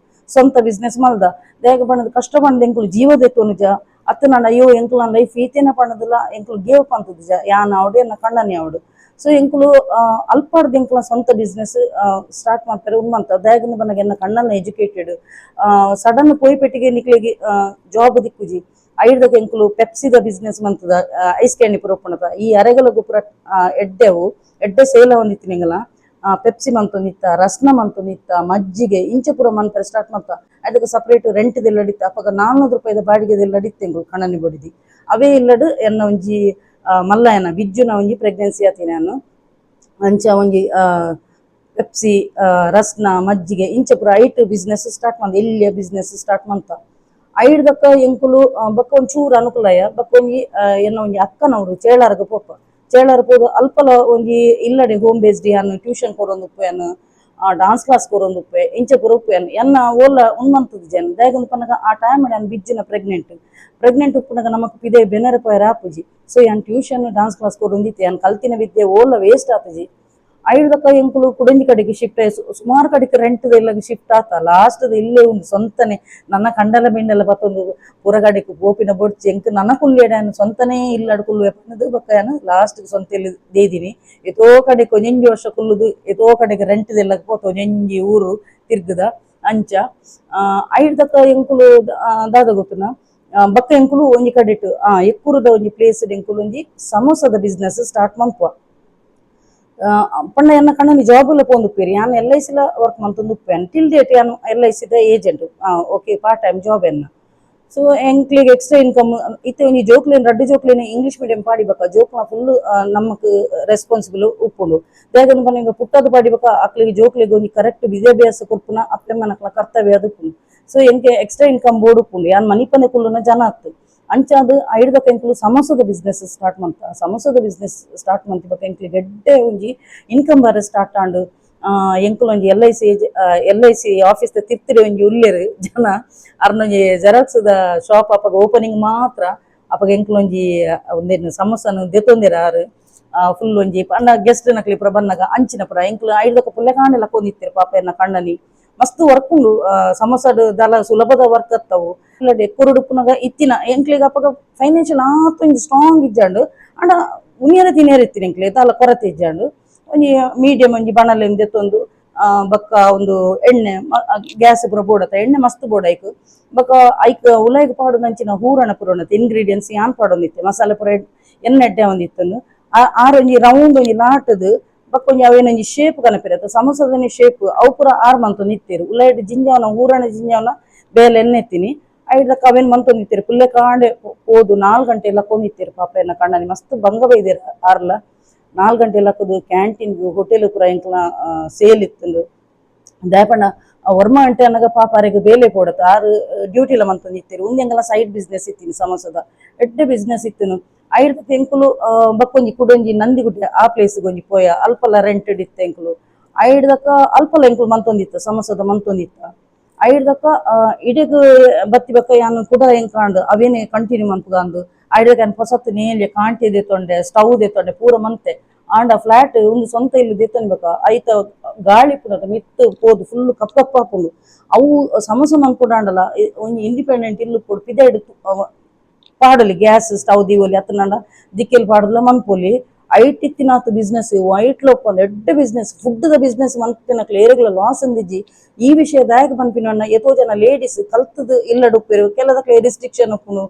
S1: ಸ್ವಂತ ಬಿಸ್ನೆಸ್ ಮಲ್ದ ದೇಗ ಪಂಡದ ಕಷ್ಟ ಪಂಡದ ಎಂಕುಲು ಜೀವದ ಎತ್ತೊನುಜ ಅತ್ತ ನಾನು ಅಯ್ಯೋ ಎಂಕುಲ ಲೈಫ್ ಈತೇನ ಪಂಡದಿಲ್ಲ ಎಂಕುಲು ಗೇವ್ ಪಂತುಜ ಯಾನ್ ಅವಡು ಎನ್ನ ಕಣ್ಣನಿ ಅವಡು ಸೊ ಎಂಕುಲು ಅಲ್ಪಾಡ್ದು ಎಂಕುಲ ಸ್ವಂತ ಬಿಸ್ನೆಸ್ ಸ್ಟಾರ್ಟ್ ಮಾಡ್ತಾರೆ ಉಮ್ಮಂತ ದಯಗಂದು ಬನ್ನಗ ಎನ್ನ ಕಣ್ಣನ್ನ ಎಜುಕೇಟೆಡ್ ಸಡನ್ ಪೋಯಿ ಪೆಟ್ಟಿಗೆ ನಿಕ್ಲೆಗೆ ಜಾಬ್ ದಿಕ್ಕುಜಿ ಐಡ್ದಕ ಎಂಕುಲು ಪೆಪ್ಸಿದ ಬಿಸ್ನೆಸ್ ಮಂತದ ಐಸ್ ಕ್ಯಾಂಡಿ ಪೂರ ಒಪ್ಪುನದ ಈ ಅರೆಗಲಗು ಪೂರ ಎಡ್ಡೆ ಸೇಲ ಹೊಂದಿತ್ತಿನಿಂಗಲ ಪೆಪ್ಸಿ ಮಂತೊಂದಿತ್ತ ರಸ್ನ ಮಂತೊಂದಿತ್ತ ಮಜ್ಜಿಗೆ ಇಂಚ ಪೂರ ಮನ್ಪರೆ ಸ್ಟಾರ್ಟ್ ಮಾಡ್ತಾ ಅದಕ್ಕೆ ಸಪ್ರೇಟ್ ರೆಂಟ್ ದೆಲ್ಲಡಿತ್ತ ಅಪ್ಪಗ 400 ರೂಪಾಯಿದ ಬಾಡಿಗೆದೆಲ್ಲಡಿತ್ತೆಂಗು ಕಣ್ಣನಿ ಬಡಿದಿ ಅವೇ ಇಲ್ಲಡು ಎನ್ನ ಒಂಜಿ ಮಲ್ಲ ಎನ್ನ ಬಿಜ್ಜುನ ಒಂಜಿ ಪ್ರೆಗ್ನೆನ್ಸಿ ಆತಿ ನಾನು ಅಂಚ ಒಂಜಿ ಪೆಪ್ಸಿ ರಸ್ನ ಮಜ್ಜಿಗೆ ಇಂಚ ಪೂರ ಐಟ್ ಬಿಸ್ನೆಸ್ ಸ್ಟಾರ್ಟ್ ಮಂದ ಎಲ್ಲಿಯ ಬಿಸ್ನೆಸ್ ಸ್ಟಾರ್ಟ್ ಮಂತ ಐಡ್ದಕ್ಕ ಎಂಕುಲು ಬೊಕ್ಕ ಒಂಚೂರು ಅನುಕೂಲಯ ಬೊಕ್ಕ ಒಂಜಿ ಎನ್ನ ಒಂಜಿ ಅಕ್ಕನವರು ಚೇಳಾರ್ಗ ಪೋಪ ಚೇಳಾರ್ ಪೋದು ಅಲ್ಪಲ ಒಂಜಿ ಇಲ್ಲಡೆ ಹೋಮ್ ಬೇಸ್ಡ್ ಯಾನ್ ಟ್ಯೂಷನ್ ಕೊರೊಂದು ಉಪ್ಪೆನ್ ಡಾನ್ಸ್ ಕ್ಲಾಸ್ ಕೊರೊಂದು ಉಪ್ಪೆ ಇಂಚ ಪೂರ ಉಪ್ಪೆನ್ ಎನ್ನ ಓಲ ಉನ್ಮಂತದ ಜನ ದಾಯಗಂದು ಪನ್ನಗ ಆ ಟೈಮ್ ನಾನು ಬಿಜ್ಜಿನ ಪ್ರೆಗ್ನೆಂಟ್ ಉಪ್ಪುನಗ ನಮಕ್ ಪಿದೆ ಬೆನರ ಪಯರ ಆಪುಜಿ ಸೊ ಯಾನ್ ಟ್ಯೂಷನ್ ಡಾನ್ಸ್ ಕ್ಲಾಸ್ ಕೊರೊಂದಿತ್ತೆ ಯಾನ್ ಕಲ್ತಿನ ವಿದ್ಯೆ ಓಲ ವೇಸ್ಟ್ ಆತಜಿ ಐಡ್ದಕ್ಕ ಎಂಕುಲು ಕುಡಂಜಿ ಕಡೆಗೆ ಶಿಫ್ಟ್ ಆಯ್ ಸುಮಾರು ಕಡೆಗೆ ರೆಂಟ್ ಎಲ್ಲ ಶಿಫ್ಟ್ ಆತ ಲಾಸ್ಟ್ ಇಲ್ಲೇ ಉಂದು ಸ್ವಂತನೇ ನನ್ನ ಕಂಡಲ ಬಿಂಡಲ ಬತ್ತೊಂದು ಪುರಗಡೆಗೆ ಗೋಪಿನ ಬೊಡ್ಚಿ ಎಂಕ್ ನನ್ನ ಕುಲ್ಲೇಡಾನು ಸ್ವಂತನೇ ಇಲ್ಲಡ್ ಕುಲ್ಲು ಪನ್ನದು ಬೊಕ್ಕ ಲಾಸ್ಟ್ ಸ್ವಂತ ಇಲ್ಲಿ ದೇದಿನಿ ಎತೋ ಕಡೆ ಒಂಜಿ ವರ್ಷ ಕುಲ್ಲುದು ಎತೋ ಕಡೆಗೆ ರೆಂಟ್ ಎಲ್ಲ ಪೋತ ಒಂಜಿ ಊರು ತಿರ್ಗದ ಅಂಚ ಐಡ್ದಕ್ಕ ಎಂಕುಲು ದಾದ ಗೊತ್ತುನ ಬಕ್ಕ ಎಂಕುಲು ಒಂಜಿ ಕಡೆಟ್ ಎಕ್ಕುರದ ಒಂಜಿ ಪ್ಲೇಸ್ ಎಂಕುಲು ಒಂಜಿ ಸಮೋಸದ ಬಿಸ್ನೆಸ್ ಸ್ಟಾರ್ಟ್ ಮನ್ಪುವ ಪಂಡ ಎನ್ನ ಕಣ್ಣನಿ ಜಾಬ್ ಪೋಂದುಪ್ಪೇರಿ ಯಾನ್ LIC ವರ್ಕ್ ಮಂತೊಂದು ಉಪ್ಪೇನ್ ಟಿಲ್ ಡೇಟ್ ಯಾನು LIC agent okay part time job ಎನ್ನ ಸೊ ಎಂಕ್ಲಿಗೆ ಎಕ್ಸ್ಟ್ರಾ ಇನ್ಕಮ್ ಇತ್ತೆ ಒಂಜಿ ಜೋಕ್ಲೇನ್ ರಡ್ಡು ಜೋಕ್ಲೇನ್ ಇಂಗ್ಲಿಷ್ ಮೀಡಿಯಂ ಪಾಡಿಬಕ ಜೋಕ್ಲ ಫುಲ್ ನಮಕ್ ರೆಸ್ಪಾನ್ಸಿಬಲ್ ಉಪ್ಪುಂಡು ದೇಗನ ಪನ್ನ ಪುಟ್ಟದ ಪಾಡಿಬಕ ಅಕ್ಲಿಗೆ ಜೋಕ್ಲೆಗ್ ಒಂಜಿ ಕರೆಕ್ಟ್ ವಿದ್ಯಾಭ್ಯಾಸ ಕೊರ್ಪುನ ಅಪ್ಪೆಮ್ಮನಕ್ಲ ಕರ್ತವ್ಯ ಅದುಪ್ಪುಂಡು ಸೊ ಎಂಕೆ ಎಕ್ಸ್ಟ್ರಾ ಇನ್ಕಮ್ ಬೋರ್ಡ್ ಉಪ್ಪುಂಡು ಯಾನ್ ಮನಿಪನೆ ಕುಲ್ಲುನ ಜನ ಅತ್ತು ಅಂಚಾದ್ ಐಡ್ದಕ್ಕ ಎಂಕ್ಲು ಸಮೋಸದ ಬಿಸ್ನೆಸ್ ಸ್ಟಾರ್ಟ್ ಮಂತ ಎಂಕ್ಲಿ ಗೆಡ್ಡೆ ಒಂಜಿ ಇನ್ಕಮ್ ಬರ ಸ್ಟಾರ್ಟ್ ಆಂಡು ಎಂಕುಲು ಒಂಜಿ LIC ಆಫೀಸ್ ತಿರ್ತಿರಿ ಒಂಜಿ ಉಲ್ಲೆರ್ ಜನ ಅರ್ನೊಂಜಿ ಜೆರಾಕ್ಸ್ ಶಾಪ್ ಅಪಗ ಓಪನಿಂಗ್ ಮಾತ್ರ ಅಪಗ ಎಂಕುಲು ಒಂಜಿ ಒಂದೇನು ಸಮೋಸನು ದೆತೊಂದೆರ್ ಆರು ಫುಲ್ ಒಂಜಿ ಪಂಡ ಗೆಸ್ಟ್ ನಕ್ಲಿ ಪುರ ಬನ್ನಗ ಅಂಚಿನ ಪುರ ಎಂಕ್ಲು ಐಡ್ದಕ್ಕ ಪುಲ್ಲೆ ಕಾಂಡೆಲ ಕೊಂದಿತ್ತೆರ್ ಪಾಪ ಎನ್ನ ಕಣ್ಣನಿ ಮಸ್ತ್ ವರ್ಕ್ ಉಂಡು ಸಮೋಸಡ್ ದಾಲ ಸುಲಭದ ವರ್ಕ್ ಅತ್ತವು ಇಲ್ಲಡೆ ಕುರುಡುಪುನಗ ಇತ್ತಿನ ಎಂಕ್ಲಿಗೆ ಅಪಗ ಫೈನಾನ್ಷಿಯಲ್ ಆತೊಂಜಿ ಸ್ಟ್ರಾಂಗ್ ಇಜ್ಜಾಂಡು ಅಂಡ ಉನಿಯರ ತಿನಿಯರ್ ಇತ್ತಿನ ಎಂಕ್ಲೆ ದಾಲ ಕೊರತೆ ಇಜ್ಜಾಂಡು ಒಂಜಿ ಮೀಡಿಯಂ ಒಂಜಿ ಬಣಲೆನ್ ದೆತ್ತೊಂದು ಬೊಕ್ಕ ಒಂದು ಎಣ್ಣೆ ಗ್ಯಾಸ್ ಪೂರ ಬೋಡತ್ತ ಎಣ್ಣೆ ಮಸ್ತ್ ಬೋಡಾಯ್ಕು ಬೊಕ್ಕ ಐಕ್ ಉಲಾಯ್ಗ್ ಪಾಡುನಂಚಿನ ಹೂರಣ ಪುರೋಣತೆ ಇಂಗ್ರೀಡಿಯೆಂಟ್ಸ್ ಯಾನ್ ಪಾಡೊಂದಿತ್ತೆ ಮಸಾಲೆ ಪೂರ ಎಣ್ಣೆ ಎಡ್ಡೆ ಒಂದಿತ್ತನು ಆರೊಂಜಿ ರೌಂಡ್ ಒಂಜಿ ನಾಟದ್ ಬೊಕ್ಕ ಒಂಜಿ ಅವೇನೊಂಜಿ ಶೇಪ್ ಕನಪಿರತ್ತ ಸಮೋಸದನೆ ಶೇಪ್ ಅವು ಪೂರ ಆರ್ ಮಂತೊಂದಿತ್ತೆರ್ ಉಲಾಯ್ಡ್ ಜಿಂಜಾವನ ಹೂರಣ ಜಿಂಜಾವನ ಬೇಲೆ ಎಣ್ಣೆತ್ತಿನಿ ಐಡ್ದಕ್ಕ ಅವೇನ್ ಮಂತೊಂದಿತ್ತೆರ್ ಪುಲ್ಲೆ ಕಾಂಡೆ ಪೋದು 4 ಗಂಟೆ ಎಲ್ಲ ಕೊಂದಿತ್ತೆರ್ ಪಾಪ ಎನ್ನ ಕಣ್ಣನಿ ಮಸ್ತ್ ಬಂಗ ಬೈದೆರ್ ಆರ್ಲ 4 ಗಂಟೆ ಲಕ್ಕದು ಕ್ಯಾಂಟೀನ್ ಹೋಟೆಲ್ ಪೂರ ಎಂಕ್ಲ ಸೇಲ್ ಇತ್ತಂದು ದಾಯಪಂಡ ವರ್ಮ ಗಂಟೆ ಅನ್ನಗ ಪಾಪ ಅರೆಗ್ ಬೇಲೆ ಪೋಡತ್ತ ಆರು ಡ್ಯೂಟಿಲ ಮಂತೊಂದಿತ್ತೆರ್ ಉಂದೆಂಗಲ ಸೈಡ್ ಬಿಸ್ನೆಸ್ ಇತ್ತಿನಿ ಸಮೋಸದ ಎಡ್ಡೆ ಬಿಸ್ನೆಸ್ ಇತ್ತನು ಐಡ್ದಕ್ಕ ಎಂಕುಲು ಬಕ್ಕೊಂಜಿ ಕುಡೊಂಜಿ ನಂದಿಗುಡ್ಡೆ ಆ ಪ್ಲೇಸ್ಗೆ ಒಂಜಿ ಪೋಯ ಅಲ್ಪಲ ರೆಂಟೆಡ್ ಇತ್ತ ಎಂಕುಲು ಐಡ್ದಕ್ಕ ಅಲ್ಪಲ ಎಂಕುಲು ಮಂತೊಂದಿತ್ತ ಸಮೋಸದ ಮಂತೊಂದಿತ್ತ ಐಡ್ದಕ್ಕ ಇಡೆಗ್ ಬತ್ತಿ ಬಕ್ಕ ಯಾನು ಕುಡ ಎಂಕಾಂಡು ಅವೇನೆ ಕಂಟಿನ್ಯೂ ಮಂಪುಗಾಂದು ಐಡ್ದಕ್ಕ ಹೊಸತ್ತು ನೇಲೆ ಕಾಂಟಿ ದೆತ್ತೊಂಡೆ ಸ್ಟವ್ ದೆತ್ತೊಂಡೆ ಪೂರ ಮಂತೆ ಆಂಡ ಫ್ಲಾಟ್ ಒಂದು ಸ್ವಂತ ಇಲ್ಲಿ ದೆತ್ತೊಂಡ್ಬೇಕ ಐತ ಗಾಳಿ ಪುನಗ ಮಿತ್ತು ಪೋದು ಫುಲ್ ಕಪ್ಪ ಹಾಕೊಂಡು ಅವು ಸಮೋಸ ಮಂಪುಡಾಂಡಲ ಒಂಜಿ ಇಂಡಿಪೆಂಡೆಂಟ್ ಇಲ್ಲು ಪೋಡು ಪಿದೆಡ್ ಪಾಡಲಿ ಗ್ಯಾಸ್ ಸ್ಟವ್ ದೀವೊಲಿ ಅತ್ತನಂಡ ದಿಕ್ಕೆಲ್ ಪಾಡಲ ಮನ್ಪೊಲಿ ಐಟ್ ಇತ್ತಿನಾತ್ ಬಿಸ್ನೆಸ್ ವೈಟ್ ಲೋಪಂದು ಎಡ್ಡೆ ಬಿಸ್ನೆಸ್ ಫುಡ್ದ ಬಿಸ್ನೆಸ್ ಮಂತಿನಕ್ಲೆ ಏರೆಗ್ಲ ಲಾಸ್ ಅಂದಿಜ್ಜಿ ಈ ವಿಷಯ ದಾಯಕ ಪನ್ಪಿನ ಎತೋ ಜನ ಲೇಡೀಸ್ ಕಲ್ತದ ಇಲ್ಲಡ್ ಉಪ್ಪೆರು ಕೆಲದಕ್ಲೆ ರಿಸ್ಟ್ರಿಕ್ಷನ್ ಉಪ್ಪುನು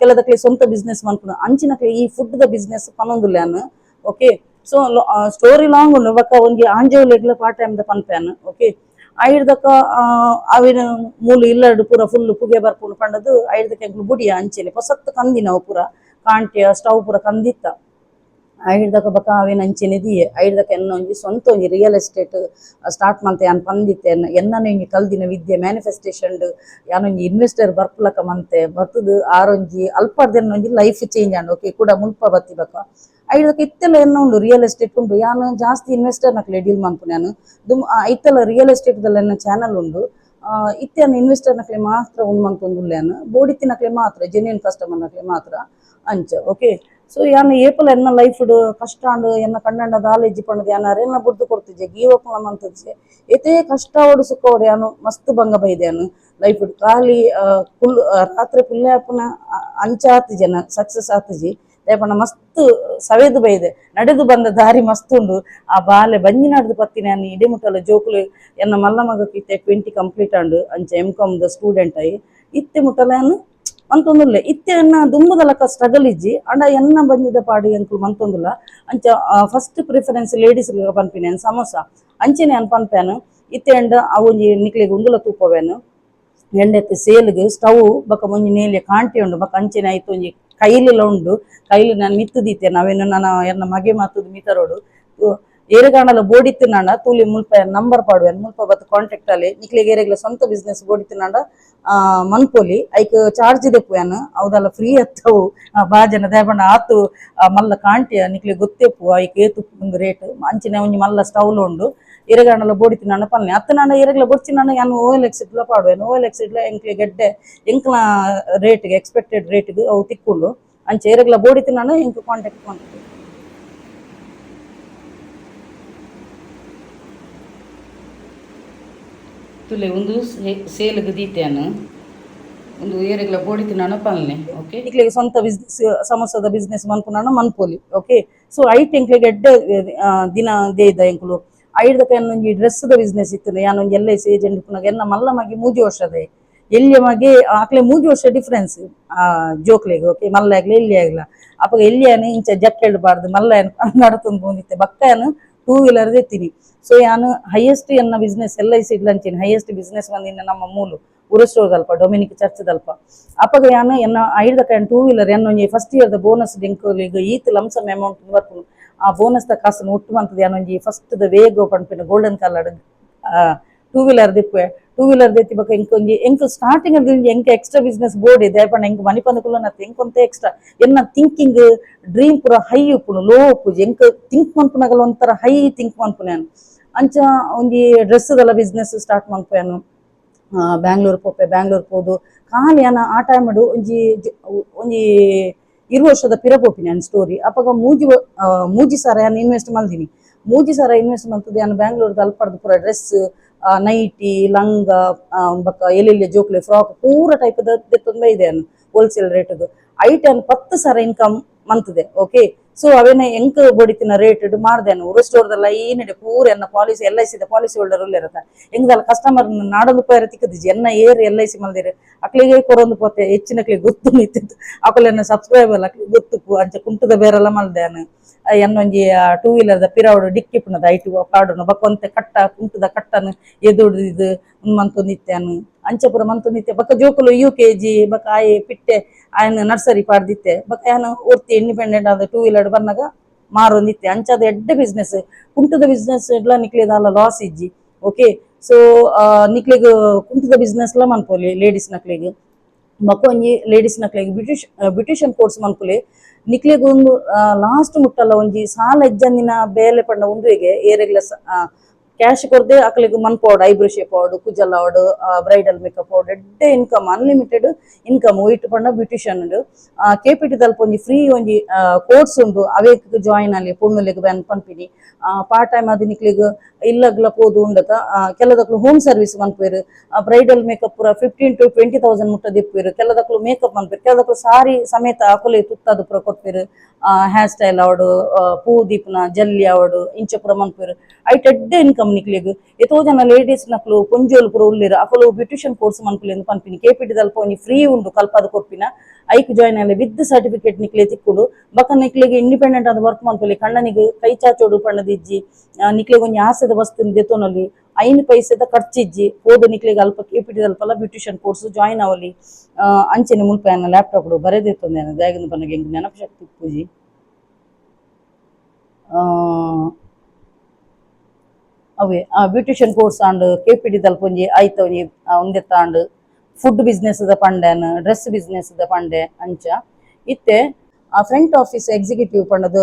S1: ಕೆಲದಕ್ಲೆ ಸ್ವಂತ ಬಿಸ್ನೆಸ್ ಮನ್ಪುನು ಅಂಚಿನಕ್ಲೆ ಈ ಫುಡ್ದ ಬಿಸ್ನೆಸ್ ಪನೊಂದುಲ್ಯಾನ್ ಓಕೆ ಸೊ ಸ್ಟೋರಿ ಲಾಂಗ್ ಉಂಡು ಬೊಕ್ಕ ಒಂಜಿ ಆಂಜೋಲೆಗ್ಲ ಪಾರ್ಟ್ ಟೈಮ್ ದ ಪನ್ಪೇನ್ ಓಕೆ ಐಡ್ದಕ್ಕ ಅವಿನ ಮೂಲು ಇಲ್ಲಡ್ ಪೂರ ಫುಲ್ ಪುಗೆ ಬರ್ಪುಂಡು ಪಂಡದು ಐಡ್ದಕ್ಕ ಎಂಕ್ಲು ಬುಡಿಯ ಅಂಚೆನೆ ಹೊಸತ್ತು ಕಂದಿನವು ಪೂರ ಕಾಂಟ್ಯ ಸ್ಟವ್ ಪೂರ ಕಂದಿತ್ತ ಐಡ್ದಕ್ಕ ಬೊಕ ಅವೇನ್ ಅಂಚೆನೆ ದಿಯೆ ಐಡ್ದಕ್ಕ ಎನ್ನ ಒಂಜಿ ಸ್ವಂತ ಒಂಜಿ ರಿಯಲ್ ಎಸ್ಟೇಟ್ ಸ್ಟಾರ್ಟ್ ಮಂತೆ ಯಾನ್ ಪಂದಿತ್ತೆ ಎನ್ನನೆ ಒಂಜಿ ಕಲ್ದಿನ ವಿದ್ಯೆ ಮ್ಯಾನಿಫೆಸ್ಟೇಷನ್ ಯಾನೊಂಜಿ ಇನ್ವೆಸ್ಟರ್ ಬರ್ಪುಲಕ ಮಂತೆ ಬರ್ತದು ಆರೊಂಜಿ ಅಲ್ಪರ್ದೆನ್ನ ಒಂಜಿ ಲೈಫ್ ಚೇಂಜ್ ಆಂಡ್ ಓಕೆ ಕೂಡ ಮುಲ್ಪ ಬತ್ತಿ ಬಕ ಐಡ್ದಕ್ಕ ಇತ್ತೆಲ್ಲ ಎನ್ನ ಉಂಡು ರಿಯಲ್ ಎಸ್ಟೇಟ್ ಉಂಡು ಯಾನು ಜಾಸ್ತಿ ಇನ್ವೆಸ್ಟರ್ ನಕ್ಲೆ ಡೀಲ್ ಮನ್ಪುನ ಯಾನು ಇತ್ತೆಲ್ಲ ರಿಯಲ್ ಎಸ್ಟೇಟ್ ದಲ್ಲ ಎನ್ನ ಚಾನಲ್ ಉಂಡು ಇತ್ತೆನ ಇನ್ವೆಸ್ಟರ್ ನಕ್ಲೆ ಮಾತ್ರ ಉಂಡ್ಮಂತೊಂದುಲ್ಲೆನ್ ಬೋಡಿತ್ತಿನಕ್ಲೆ ಮಾತ್ರ ಜೆನ್ಯೂನ್ ಕಸ್ಟಮರ್ ನಕ್ಲೆ ಮಾತ್ರ ಅಂಚ ಓಕೆ ಸೊ ಯಾನ್ ಏಪಲ ಎನ್ನ ಲೈಫ್ ಕಷ್ಟ ಆಂಡು ಎನ್ನ ಕಣ್ಣಂಡ ದಾಲೆಜ್ಜಿ ಪಂಡದು ಯಾನ್ ಅರೆನ್ನ ಬುಡ್ದು ಕೊಡ್ತಿದ್ದೆ ಗೀವಪ್ಪ ಮಂತದ್ಜೆ ಏತೇ ಕಷ್ಟ ಓಡು ಸುಖ ಓಡು ಯಾನು ಮಸ್ತ್ ಬಂಗ ಬೈದೆ ಯಾನು ಲೈಫ್ ಖಾಲಿ ಫುಲ್ ರಾತ್ರಿ ಪುಲ್ಲೆ ಆಪುನ ಅಂಚ ಆತಿಜೆನ ಸಕ್ಸಸ್ ಆತಿಜಿ ದಾಯಪಂಡ ಮಸ್ತ್ ಸವೆದು ಬೈದೆ ನಡೆದು ಬಂದ ದಾರಿ ಮಸ್ತ್ ಉಂಡು ಆ ಬಾಲೆ ಬಂಜಿ ನಡೆದು ಪತ್ತಿನ ಯಾನ್ ಇಡೆ ಮುಟ್ಟಲ ಜೋಕುಲು ಎನ್ನ ಮಲ್ಲ ಮಗಕ್ಕೆ ಇತ್ತೆ 20 ಕಂಪ್ಲೀಟ್ ಆಂಡು ಅಂಚ M.Com ದ ಸ್ಟೂಡೆಂಟ್ ಆಯಿ ಇತ್ತೆ ಮುಟ್ಟಲ ಯಾನು ಮಂತೊಂದುಲ್ಲೆ ಇತ್ತೆ ಎನ್ನ ದುಂಬುದಲಕ ಸ್ಟ್ರಗಲ್ ಇಜ್ಜಿ ಅಂಡ ಎನ್ನ ಬಂದಿದ ಪಾಡಿ ಎಂಕುಲು ಮಂತೊಂದುಲ್ಲ ಅಂಚ ಫಸ್ಟ್ ಪ್ರಿಫರೆನ್ಸ್ ಲೇಡೀಸ್ ಪನ್ಪಿನ ಸಮೋಸ ಅಂಚೆನೆ ಅನ್ ಪನ್ಪೇನು ಇತ್ತೆ ಅಂಡ ಅವೊಂಜಿ ನಿಕ್ಲೆಗ್ ಉಂದುಲ ತೂಪವೇನು ಎಂಡೆತ್ತೆ ಸೇಲ್ಗ್ ಸ್ಟವ್ ಬೊಕ ಒಂಜಿ ನೇಲೆ ಕಾಂಟಿ ಉಂಡು ಬೊಕ ಅಂಚೆನೆ ಆಯ್ತು ಒಂಜಿ ಕೈಲಿಲ ಉಂಡು ಕೈಲಿ ನಾನು ಮಿತ್ತು ದೀತೆ ನಾವೇನು ನನ್ನ ಎನ್ನ ಮಗೆ ಮಾತುದು ಮೀತರೋಡು ಏರೆಗಾಣಲ ಬೋಡಿತ್ತಿನಾಂಡ ತೂಲಿ ಮುಲ್ಪ ನಂಬರ್ ಪಾಡುವೆನ್ ಮುಲ್ಪ ಬತ್ತು ಕಾಂಟ್ಯಾಕ್ಟ್ ಅಲ್ಲಿ ನಿಕ್ಲೆಗ್ ಏರೆಗ್ಲ ಸ್ವಂತ ಬಿಸ್ನೆಸ್ ಬೋಡಿತ್ತಿನಾಂಡ ಮನ್ಪೊಲಿ ಐಕ್ ಚಾರ್ಜ್ ದೆಪ್ಪುವೆನ್ ಅವದಲ್ಲ ಫ್ರೀ ಅತ್ತವು ಬಾಜನ ದೇಪಂಡ ಆತು ಮಲ್ಲ ಕಾಂಟಿಯ ನಿಕ್ಲೆ ಗೊತ್ತೆಪ್ಪು ಐಕ್ ಏತು ರೇಟ್ ಅಂಚಿನ ಒಂಜಿ ಮಲ್ಲ ಸ್ಟೌಲ್ ಉಂಡು ಇರಗಾಂಡಲ ಬೋಡಿತ್ತಿನಾಂಡ ಪನ್ನೆ ಅತ್ತನಾಂಡ ಇರಗ್ಲ ಬೊಡ್ಚಿನಾಂಡ ಯಾನು OLX ಇಡ್ಲ ಪಾಡುವೆನ್ OLX ಇಡ್ಲ ಎಂಕ್ಲೆ ಗೆಡ್ಡೆ ಎಂಕ್ಲ ರೇಟ್ಗೆ ಎಕ್ಸ್ಪೆಕ್ಟೆಡ್ ರೇಟ್ಗೆ ಅವು ತಿಕ್ಕುಂಡು ಅಂಚೆ ಇರಗ್ಲ ಬೋಡಿತ್ತಿನಾಂಡ ಎಂಕ್ ಕಾಂಟ್ಯಾಕ್ಟ್ ಮಾಡ್ತೀವಿ. ತುಲೆ ಒಂದು ಸೇಲ್ಗೆ ದೀತೆನು ಒಂದು ಏರೆಗ್ಲ ಬೋಡಿತಿನಾನ ಪಲ್ಲೆ ಓಕೆ ಇಕ್ಲೆಗೆ ಸ್ವಂತ ಬಿಸ್ನೆಸ್ ಸಮಸ್ಯದ ಬಿಸ್ನೆಸ್ ಮನ್ಪುನಾನ ಮನ್ಪೊಲಿ ಓಕೆ ಸೊ ಐಟ್ ಎಂಕ್ಲೆಗೆ ಎಡ್ಡೆ ದಿನ ದೇಯ್ದ ಎಂಕ್ಲು ಐಡ್ದಕ ಒಂಜಿ ಡ್ರೆಸ್ದ ಬಿಸ್ನೆಸ್ ಇತ್ತು ಯಾನೊಂಜಿ LIC ಏಜೆಂಟ್ ಇಪ್ಪುನಾಗ ಎನ್ನ ಮಲ್ಲ ಮಗಿ ಮೂಜಿ ವರ್ಷದೇ ಎಲ್ಲಿಯ ಮಗೆ ಆಕ್ಲೆ ಮೂಜಿ ವರ್ಷ ಡಿಫ್ರೆನ್ಸ್ ಜೋಕ್ಲೆಗ್ ಓಕೆ ಮಲ್ಲ ಆಗ್ಲಿ ಎಲ್ಲಿ ಆಗ್ಲ ಅಪ್ಪ ಎಲ್ಲಿಯಾನು ಇಂಚ ಜಕ್ ಹೇಳ್ಬಾರ್ದು ಮಲ್ಲ ನಡತೊಂದು ಬಂದಿತ್ತೆ ಬಕ್ಕನು 2 ವೀಲರ್ ಎತ್ತೀನಿ ಸೊ ಯಾನು ಹೈಯೆಸ್ಟ್ ಎನ್ನ ಬಿಸ್ನೆಸ್ LIC ಇಡ್ಲಂಚಿನ ಹೈಯೆಸ್ಟ್ ಬಿಸ್ನೆಸ್ ಬಂದಿನ ನಮ್ಮ ಮೂಲು ಉರಸ್ಟೋರ್ ದಲ್ಪ ಡೊಮಿನಿಕ್ ಚರ್ಚ್ ದಲ್ಪ ಅಪ್ಪಗ ಯಾನು ಎನ್ನ ಐಡ್ದಕ 2 ವೀಲರ್ ಎನ್ನೊಂಜಿ ಫಸ್ಟ್ ಇಯರ್ ದ ಬೋನಸ್ ಡೆಂಕೋಲಿಗ್ ಈತ್ ಲಂಸಮ್ ಅಮೌಂಟ್ ಬರ್ಪುನು ಆ ಬೋನಸ್ ದ ಕಾಸು ಒಟ್ಟು ಬಂತದ ಯಾನೊಂಜಿ ಫಸ್ಟ್ ದ ವೇಗೋ ಪನ್ಪಿನ ಗೋಲ್ಡನ್ ಕಲರ್ 2 ವೀಲರ್ ದಿಪ್ಪೆ 2 ವೀಲರ್ ದೆತ್ತಿ ಬಕ ಎಂಕೊಂಜಿ ಎಂಕ್ ಸ್ಟಾರ್ಟಿಂಗ್ ಅಲ್ಲಿ ಎಂಕ್ ಎಕ್ಸ್ಟ್ರಾ ಬಿಸ್ನೆಸ್ ಬೋರ್ಡ್ ಇದೆ ಪಂಡ ಎಂಕ್ ಮನಿ ಪಂದಕುಲ ನತ್ತ ಎಂಕೊಂತ ಎಕ್ಸ್ಟ್ರಾ ಎನ್ನ ಥಿಂಕಿಂಗ್ ಡ್ರೀಮ್ ಪೂರ ಹೈ ಉಪ್ಪುನು ಲೋ ಉಪ್ಪುಜಿ ಎಂಕ್ ಥಿಂಕ್ ಮನ್ಪುನಾಗಲ ಒಂಥರ ಹೈ ಥಿಂಕ್ ಮನ್ಪುನೇನು ಅಂಚ ಒಂಜಿ ಡ್ರೆಸ್ ದಲ ಬಿಸ್ನೆಸ್ ಸ್ಟಾರ್ಟ್ ಮನ್ಪೇನು ಬ್ಯಾಂಗ್ಳೂರ್ ಪೋಪೆ ಬ್ಯಾಂಗ್ಳೂರ್ ಪೋದು ಖಾಲಿ ಅನ ಆ ಟೈಮ್ ಒಂಜಿ ಒಂಜಿ 20 ವರ್ಷದ ಪಿರ ಪೋಪಿನಿ ನನ್ನ ಸ್ಟೋರಿ ಅಪ್ಪಗ ಮೂಜಿ ಸಾರ ಯಾನು ಇನ್ವೆಸ್ಟ್ ಮಲ್ದಿನಿ ಮೂಜಿ ಸಾರ ಇನ್ವೆಸ್ಟ್ ಮಲ್ತದೆ ಯಾನು ಬ್ಯಾಂಗ್ಳೂರ್ದ ಅಲ್ಪಡ್ದು ಪೂರ ಡ್ರೆಸ್ ನೈಟಿ ಲಂಗ ಬಕ್ಕ ಎಲ್ಲೆಲ್ಲಿ ಜೋಕ್ಲೆ ಫ್ರಾಕ್ ಪೂರ ಟೈಪ್ ದೆತ್ತೊಂದು ಇದೆ ಅನ್ನು ಹೋಲ್ಸೇಲ್ ರೇಟ್ದು ಐಟ್ ಅನ್ನು 10 ಸಾರ ಇನ್ಕಮ್ ಮಂತದೆ ಓಕೆ ಸೊ ಅವೇನ ಎಂಕ್ ಬೋಡಿತಿನ ರೇಟ್ ಮಾಡ್ದೇನು ಉರ ಸ್ಟೋರ್ದಲ್ಲ ಏನಿದೆ ಪೂರ ಎನ್ನ policy LIC the policy holder ಉಲ್ಲ ಇರತ್ತ ಎಂಗದಲ್ಲ ಕಸ್ಟಮರ್ ನಾಡೊಂದು ರೂಪಾಯಿ ತಿಕ್ಕದಿಜಿ ಎನ್ನ ಏರ್ LIC ಮಲ್ದಿರೆ ಅಕ್ಲಿಗೆ ಕೊರೊಂದು ಪೋತೆ ಹೆಚ್ಚಿನಕ್ಲಿ ಗೊತ್ತು ನಿಂತಿತ್ತು ಅಕಲೆನ್ನ ಸಬ್ಸ್ಕ್ರೈಬರ್ ಅಕ್ಲಿ ಗೊತ್ತು ಅಂಚ ಕುಂಟದ ಬೇರೆಲ್ಲ ಮಲ್ದೇನು ಎನ್ನೊಂಜಿ 2 ವೀಲರ್ ದ ಪಿರಾವುಡು ಡಿಕ್ಕಿಪ್ಪುನದ ಐಟು ಪಾಡುನು ಬಕ್ಕೊಂತೆ ಕಟ್ಟ ಕುಂಟದ ಕಟ್ಟನು ಎದುಡಿದು ಮಂತೊಂದಿತ್ತೇನು ಅಂಚ ಪೂರ ಮಂತೊಂದಿತ್ತೆ ಬಕ್ಕ ಜೋಕುಲು UKG ಬಕ್ಕ ಆಯೆ ಪಿಟ್ಟೆ ಆಯನ ನರ್ಸರಿ ಪಾಡ್ದಿತ್ತೆ ಬಕ್ಕ ಯಾನು ಒರ್ತಿ ಇಂಡಿಪೆಂಡೆಂಟ್ ಆದ 2 ವೀಲರ್ ಬಂದಾಗ ಮಾರೊಂದಿತ್ತೆ ಅಂಚದ ಎಡ್ಡೆ ಬಿಸ್ನೆಸ್ ಕುಂಟದ ಬಿಸ್ನೆಸ್ ಎಡ್ಲ ನಿಕ್ಲೆದಲ್ಲ ಲಾಸ್ ಇಜ್ಜಿ ಓಕೆ ಸೊ ನಿಕ್ಲೆಗ್ ಕುಂಟದ ಬಿಸ್ನೆಸ್ ಲ ಮನ್ಪೊಲಿ ಲೇಡೀಸ್ ನಕ್ಲೆಗ್ ಮಕ್ಕೊಂಜಿ ಲೇಡೀಸ್ ನಕ್ಲೆಗ್ ಬ್ಯೂಟಿಷಿಯನ್ ಕೋರ್ಸ್ ಮನ್ಪುಲೆ ನಿಕ್ಲೆಗ್ ಒಂದು ಲಾಸ್ಟ್ ಮುಟ್ಟಲ್ಲ ಒಂಜಿ ಸಾಲ ಇಜ್ಜಂದಿನ ಬೇಲೆ ಪಂಡ ಒಂದುವೆಗೆ ಏರೆಗ್ಲ ಕ್ಯಾಶ್ ಕೊರ್ದೆ ಅಕ್ಲೆಗ್ ಮನ್ಪೋಡು ಐಬ್ರೋ ಶೇಪ್ ಆವಡು ಕುಜಲ್ ಆವಡು ಬ್ರೈಡಲ್ ಮೇಕಪ್ ಆವಡು ಎಡ್ಡೆ ಇನ್ಕಮ್ ಅನ್ಲಿಮಿಟೆಡ್ ಇನ್ಕಮ್ ಒಯ್ಟ್ ಪಂಡ ಬ್ಯೂಟಿಷಿಯನ್ KPT ದಲ್ಪ ಒಂಜಿ ಫ್ರೀ ಒಂಜಿ ಕೋರ್ಸ್ ಉಂಡು ಅವೇಕ್ ಜಾಯಿನ್ ಅಲ್ಲಿ ಪೊಣ್ಣುಲೆಗ್ ಬ್ಯಾನ್ ಪನ್ಪಿನಿ ಪಾರ್ಟ್ ಟೈಮ್ ಅದು ನಿಕ್ಲೆಗ್ ಇಲ್ಲಗ್ಲ ಪೋದು ಉಂಡತ ಕೆಲದಕ್ಲು ಹೋಮ್ ಸರ್ವಿಸ್ ಮನ್ಪೇರು ಬ್ರೈಡಲ್ ಮೇಕಪ್ ಪೂರ 15 to 20,000 ಮುಟ್ಟ ದಿಪ್ಪೇರು ಕೆಲದಕ್ಲು ಮೇಕಪ್ ಮನ್ಪೇರು ಕೆಲದಕ್ಲು ಸಾರಿ ಸಮೇತ ಅಕುಲೆ ತುತ್ತದು ಪೂರ ಕೊಡ್ಪೇರು ಹೇರ್ ಸ್ಟೈಲ್ ಆವಡು ಪೂ ದೀಪನ ಜಲ್ಲಿ ಆವಡು ಇಂಚ ಪೂರ ಮನ್ಪೇರು ಐಟ್ ಎಡ್ಡೆ ಇನ್ಕಮ್ ನಿಕ್ಲೆಗ್ ಎತೋ ಜನ ಲೇಡೀಸ್ ನಕ್ಲು ಪೊಂಜೋಲು ಪೂರ ಉಳ್ಳೇರು ಅಕಲು ಬ್ಯೂಟಿಷಿಯನ್ ಕೋರ್ಸ್ ಮನ್ಪುಲೆ ಎಂದು ಪನ್ಪಿನಿ KPT ದಲ್ಪ ಒಂಜಿ ಫ್ರೀ ಉಂಡು ಕಲ್ಪದ ಕೊರ್ಪಿನ hike join Aale with certificate ನಿಕ್ಲೆ ತಿಕ್ಕುಡು ಬಕ್ಕ ನಿಕ್ಲೆಗೆ ಇಂಡಿಪೆಂಡೆಂಟ್ ಆದ ವರ್ಕ್ ಮನ್ಪೊಲಿ ಕಣ್ಣನಿಗೆ ಕೈ ಚಾಚೋಡು ಪಣ್ಣದಿಜ್ಜಿ ನಿಕ್ಲೆಗೆ ಒಂಜಿ ಆಸೆದ ವಸ್ತು ದೆತೊನೊಲಿ 5 ಪೈಸೆದ ಖರ್ಚಿಜ್ಜಿ ಹೋದ ನಿಕ್ಲೆಗೆ ಅಲ್ಪ KPT ದಲ್ಪಲ ಬ್ಯೂಟಿಷಿಯನ್ ಕೋರ್ಸ್ ಜಾಯಿನ್ ಆವಲಿ ಅಂಚೆನೆ ಮುಲ್ಪ ಲ್ಯಾಪ್ಟಾಪ್ ಬರೆದಿರ್ತಂದೇನು ದಾಗಿನ ಬನ್ನಗೆ ಎಂಕ್ ನೆನಪು ಶಕ್ತಿ ಪೂಜಿ ಅವೇ ಬ್ಯೂಟಿಷಿಯನ್ ಕೋರ್ಸ್ ಆಂಡ್ KPT ದಲ್ಪ ಒಂಜಿ ಐತ ಒಂಜಿ ಒಂದೆತ್ತ ಆಂಡ್ ಫುಡ್ ಬಿಸ್ನೆಸ್ ದ ಪಂಡೆನ್ ಡ್ರೆಸ್ ಬಿಸ್ನೆಸ್ ದ ಪಂಡೆ ಅಂಚ ಇತ್ತೆ ಫ್ರಂಟ್ ಆಫೀಸ್ ಎಕ್ಸಿಕ್ಯೂಟಿವ್ ಪಂಡದ